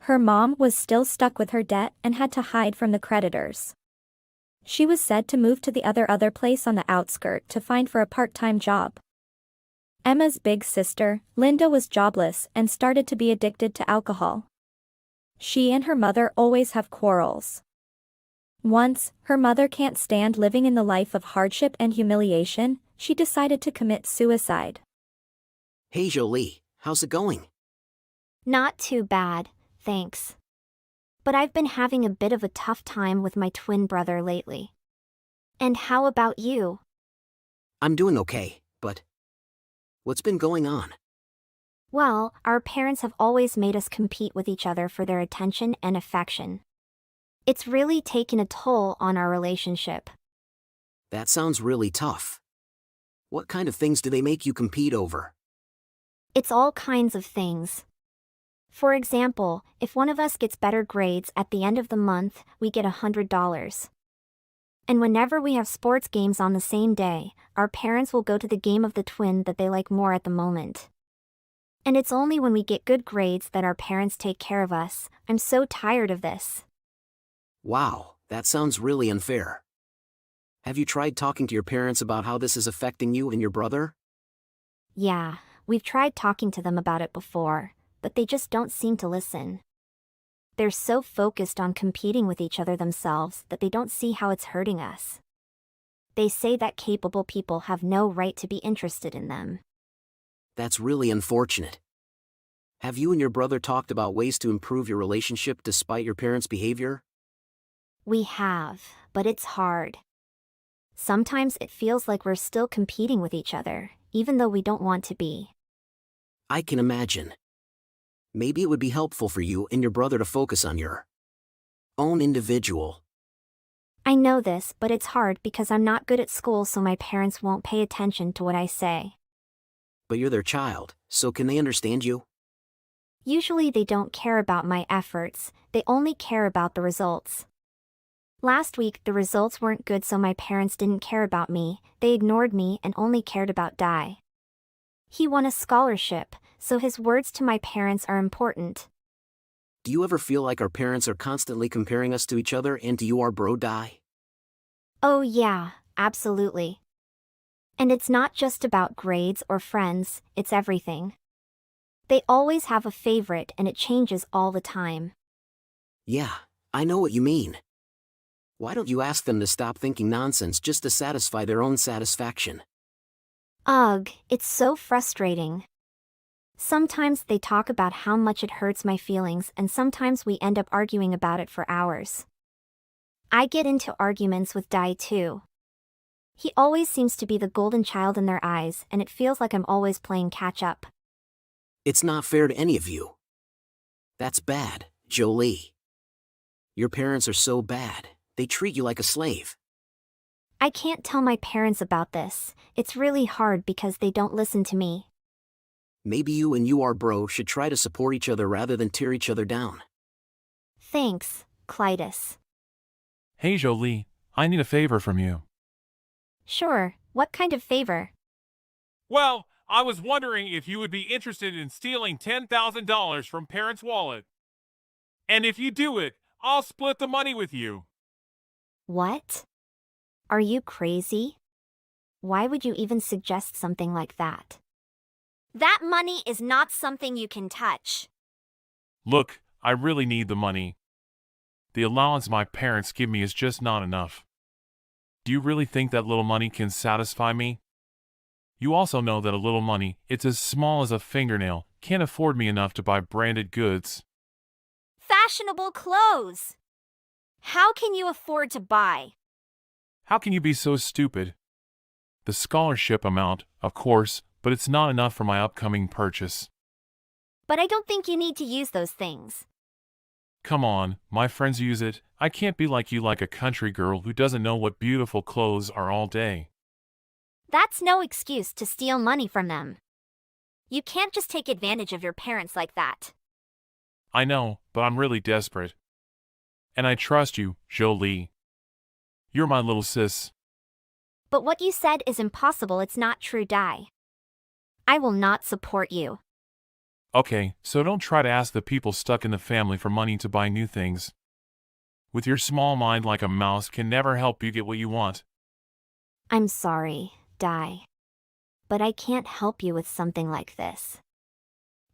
Her mom was still stuck with her debt and had to hide from the creditors. She was said to move to the other place on the outskirt to find for a part-time job. Emma's big sister, Linda, was jobless and started to be addicted to alcohol. She and her mother always have quarrels. Once, her mother can't stand living in the life of hardship and humiliation, she decided to commit suicide. Hey Jolie, how's it going? Not too bad, thanks. But I've been having a bit of a tough time with my twin brother lately. And how about you? I'm doing okay, but what's been going on? Well, our parents have always made us compete with each other for their attention and affection. It's really taken a toll on our relationship. That sounds really tough. What kind of things do they make you compete over? It's all kinds of things. For example, if one of us gets better grades at the end of the month, we get $100. And whenever we have sports games on the same day, our parents will go to the game of the twin that they like more at the moment. And it's only when we get good grades that our parents take care of us. I'm so tired of this. Wow, that sounds really unfair. Have you tried talking to your parents about how this is affecting you and your brother? Yeah, we've tried talking to them about it before, but they just don't seem to listen. They're so focused on competing with each other themselves that they don't see how it's hurting us. They say that capable people have no right to be interested in them. That's really unfortunate. Have you and your brother talked about ways to improve your relationship despite your parents' behavior? We have, but it's hard. Sometimes it feels like we're still competing with each other, even though we don't want to be. I can imagine. Maybe it would be helpful for you and your brother to focus on your own individual. I know this, but it's hard because I'm not good at school, so my parents won't pay attention to what I say. But you're their child, so can they understand you? Usually they don't care about my efforts, they only care about the results. Last week the results weren't good, so my parents didn't care about me, they ignored me and only cared about Dai. He won a scholarship, so his words to my parents are important. Do you ever feel like our parents are constantly comparing us to each other and to you, our bro Dai? Oh yeah, absolutely. And it's not just about grades or friends, it's everything. They always have a favorite and it changes all the time. Yeah, I know what you mean. Why don't you ask them to stop thinking nonsense just to satisfy their own satisfaction? Ugh, it's so frustrating. Sometimes they talk about how much it hurts my feelings, and sometimes we end up arguing about it for hours. I get into arguments with Dai too. He always seems to be the golden child in their eyes, and it feels like I'm always playing catch up. It's not fair to any of you. That's bad, Jolie. Your parents are so bad, they treat you like a slave. I can't tell my parents about this. It's really hard because they don't listen to me. Maybe you and your bro should try to support each other rather than tear each other down. Thanks, Clytus. Hey Jolie, I need a favor from you. Sure, what kind of favor? Well, I was wondering if you would be interested in stealing $10,000 from parents' wallet. And if you do it, I'll split the money with you. What? Are you crazy? Why would you even suggest something like that? That money is not something you can touch. Look, I really need the money. The allowance my parents give me is just not enough. Do you really think that little money can satisfy me? You also know that a little money, it's as small as a fingernail, can't afford me enough to buy branded goods. Fashionable clothes! How can you afford to buy? How can you be so stupid? The scholarship amount, of course, but it's not enough for my upcoming purchase. But I don't think you need to use those things. Come on, my friends use it. I can't be like you, like a country girl who doesn't know what beautiful clothes are all day. That's no excuse to steal money from them. You can't just take advantage of your parents like that. I know, but I'm really desperate. And I trust you, Jolie. You're my little sis. But what you said is impossible. It's not true, Dai. I will not support you. Okay, so don't try to ask the people stuck in the family for money to buy new things. With your small mind like a mouse can never help you get what you want. I'm sorry, Dai. But I can't help you with something like this.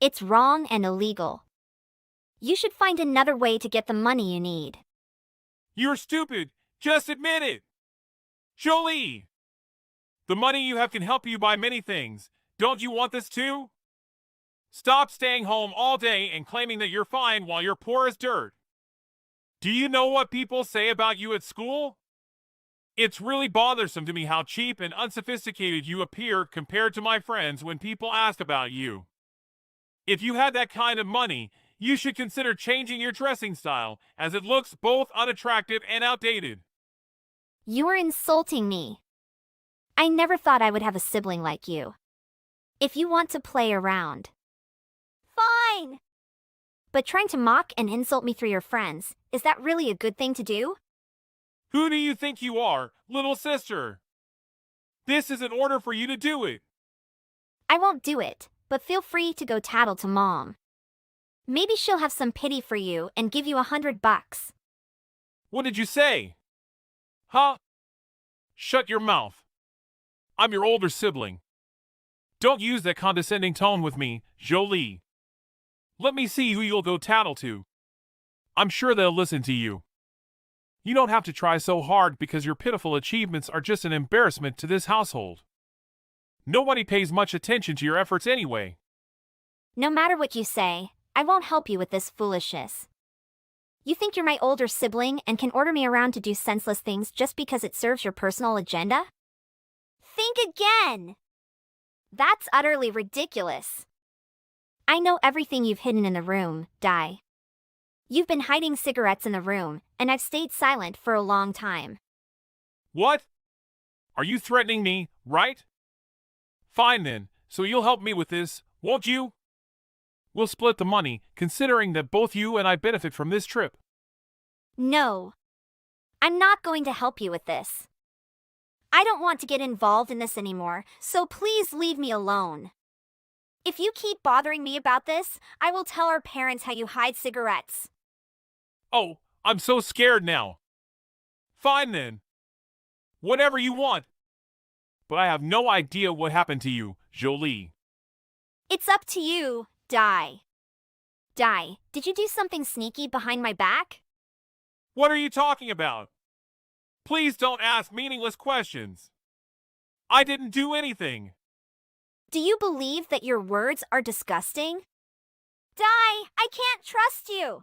It's wrong and illegal. You should find another way to get the money you need. You're stupid. Just admit it. Jolie! The money you have can help you buy many things. Don't you want this too? Stop staying home all day and claiming that you're fine while you're poor as dirt. Do you know what people say about you at school? It's really bothersome to me how cheap and unsophisticated you appear compared to my friends when people ask about you. If you had that kind of money, you should consider changing your dressing style, as it looks both unattractive and outdated. You are insulting me. I never thought I would have a sibling like you. If you want to play around, fine. But trying to mock and insult me through your friends, is that really a good thing to do? Who do you think you are, little sister? This is an order for you to do it. I won't do it, but feel free to go tattle to Mom. Maybe she'll have some pity for you and give you $100. What did you say? Huh? Shut your mouth. I'm your older sibling. Don't use that condescending tone with me, Jolie. Let me see who you'll go tattle to. I'm sure they'll listen to you. You don't have to try so hard because your pitiful achievements are just an embarrassment to this household. Nobody pays much attention to your efforts anyway. No matter what you say, I won't help you with this foolishness. You think you're my older sibling and can order me around to do senseless things just because it serves your personal agenda? Think again! That's utterly ridiculous. I know everything you've hidden in the room, Dai. You've been hiding cigarettes in the room, and I've stayed silent for a long time. What? Are you threatening me, right? Fine then, so you'll help me with this, won't you? We'll split the money, considering that both you and I benefit from this trip. No. I'm not going to help you with this. I don't want to get involved in this anymore, so please leave me alone. If you keep bothering me about this, I will tell our parents how you hide cigarettes. Oh, I'm so scared now. Fine then. Whatever you want. But I have no idea what happened to you, Jolie. It's up to you, Dai. Di, did you do something sneaky behind my back? What are you talking about? Please don't ask meaningless questions. I didn't do anything. Do you believe that your words are disgusting? Di, I can't trust you.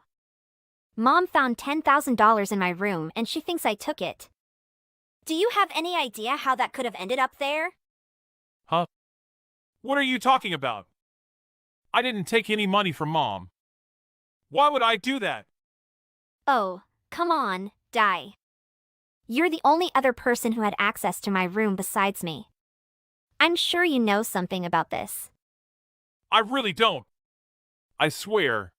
Mom found $10,000 in my room and she thinks I took it. Do you have any idea how that could have ended up there? Huh? What are you talking about? I didn't take any money from Mom. Why would I do that? Oh, come on, Di. You're the only other person who had access to my room besides me. I'm sure you know something about this. I really don't. I swear.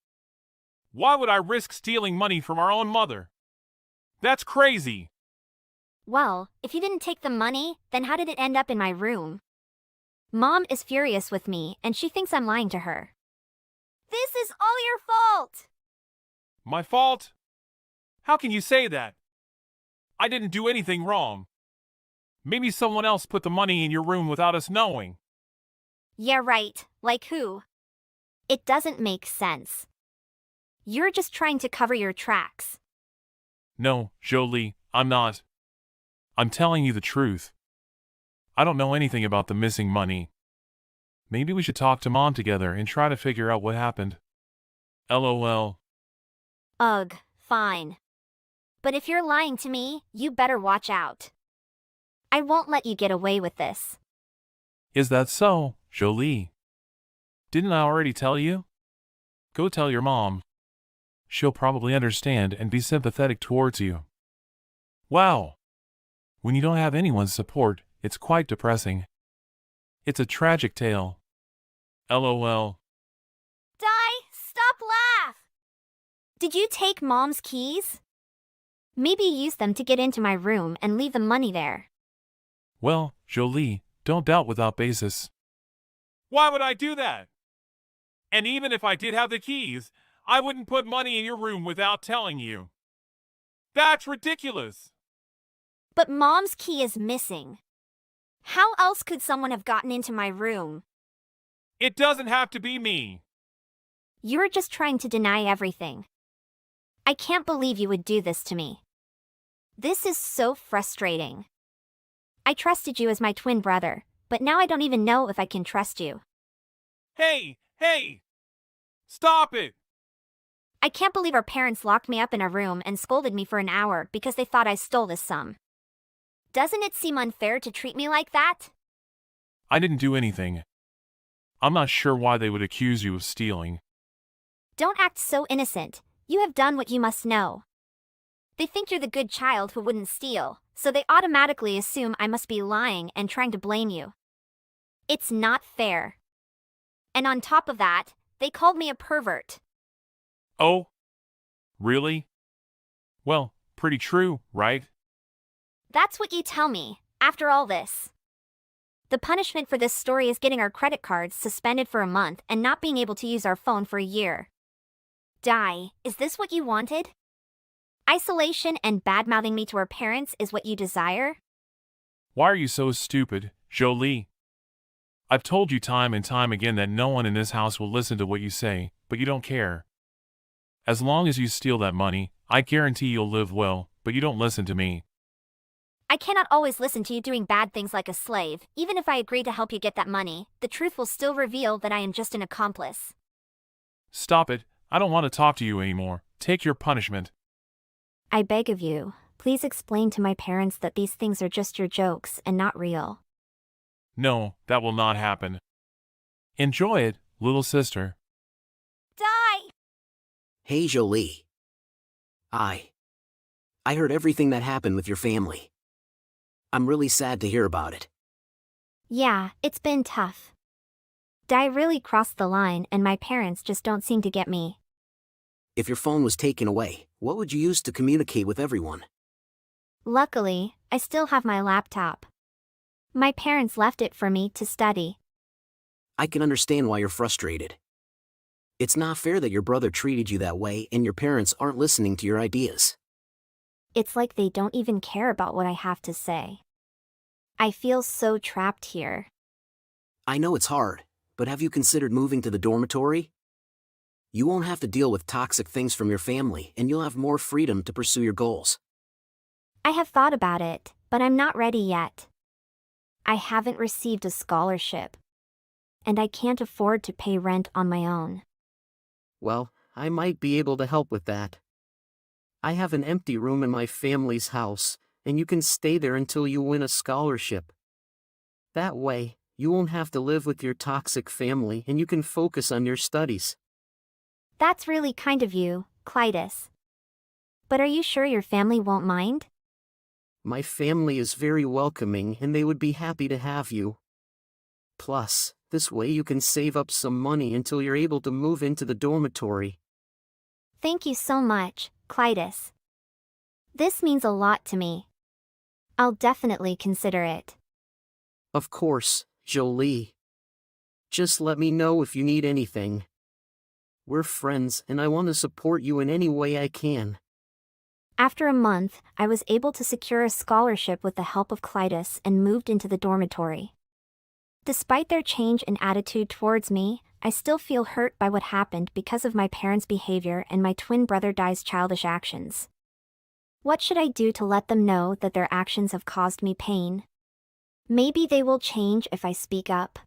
Why would I risk stealing money from our own mother? That's crazy. Well, if you didn't take the money, then how did it end up in my room? Mom is furious with me and she thinks I'm lying to her. This is all your fault! My fault? How can you say that? I didn't do anything wrong. Maybe someone else put the money in your room without us knowing. Yeah, right. Like who? It doesn't make sense. You're just trying to cover your tracks. No, Jolie, I'm not. I'm telling you the truth. I don't know anything about the missing money. Maybe we should talk to Mom together and try to figure out what happened. LOL. Ugh, fine. But if you're lying to me, you better watch out. I won't let you get away with this. Is that so, Jolie? Didn't I already tell you? Go tell your mom. She'll probably understand and be sympathetic towards you. Wow. When you don't have anyone's support, it's quite depressing. It's a tragic tale. LOL. Di, stop laugh! Did you take Mom's keys? Maybe use them to get into my room and leave the money there. Well, Jolie, don't doubt without basis. Why would I do that? And even if I did have the keys, I wouldn't put money in your room without telling you. That's ridiculous. But Mom's key is missing. How else could someone have gotten into my room? It doesn't have to be me. You're just trying to deny everything. I can't believe you would do this to me. This is so frustrating. I trusted you as my twin brother, but now I don't even know if I can trust you. Hey! Stop it! I can't believe our parents locked me up in a room and scolded me for an hour because they thought I stole this sum. Doesn't it seem unfair to treat me like that? I didn't do anything. I'm not sure why they would accuse you of stealing. Don't act so innocent. You have done what you must know. They think you're the good child who wouldn't steal, so they automatically assume I must be lying and trying to blame you. It's not fair. And on top of that, they called me a pervert. Oh? Really? Well, pretty true, right? That's what you tell me, after all this. The punishment for this story is getting our credit cards suspended for a month and not being able to use our phone for a year. Di, is this what you wanted? Isolation and bad-mouthing me to our parents is what you desire? Why are you so stupid, Jolie? I've told you time and time again that no one in this house will listen to what you say, but you don't care. As long as you steal that money, I guarantee you'll live well, but you don't listen to me. I cannot always listen to you doing bad things like a slave. Even if I agree to help you get that money, the truth will still reveal that I am just an accomplice. Stop it. I don't want to talk to you anymore. Take your punishment. I beg of you, please explain to my parents that these things are just your jokes and not real. No, that will not happen. Enjoy it, little sister. Die! Hey, Jolie. I heard everything that happened with your family. I'm really sad to hear about it. Yeah, it's been tough. Di really crossed the line and my parents just don't seem to get me. If your phone was taken away, what would you use to communicate with everyone? Luckily, I still have my laptop. My parents left it for me to study. I can understand why you're frustrated. It's not fair that your brother treated you that way and your parents aren't listening to your ideas. It's like they don't even care about what I have to say. I feel so trapped here. I know it's hard, but have you considered moving to the dormitory? You won't have to deal with toxic things from your family, and you'll have more freedom to pursue your goals. I have thought about it, but I'm not ready yet. I haven't received a scholarship, and I can't afford to pay rent on my own. Well, I might be able to help with that. I have an empty room in my family's house, and you can stay there until you win a scholarship. That way, you won't have to live with your toxic family and you can focus on your studies. That's really kind of you, Clytus. But are you sure your family won't mind? My family is very welcoming and they would be happy to have you. Plus, this way you can save up some money until you're able to move into the dormitory. Thank you so much, Clytus. This means a lot to me. I'll definitely consider it. Of course, Jolie. Just let me know if you need anything. We're friends and I want to support you in any way I can. After a month, I was able to secure a scholarship with the help of Clytus and moved into the dormitory. Despite their change in attitude towards me, I still feel hurt by what happened because of my parents' behavior and my twin brother Dai's childish actions. What should I do to let them know that their actions have caused me pain? Maybe they will change if I speak up.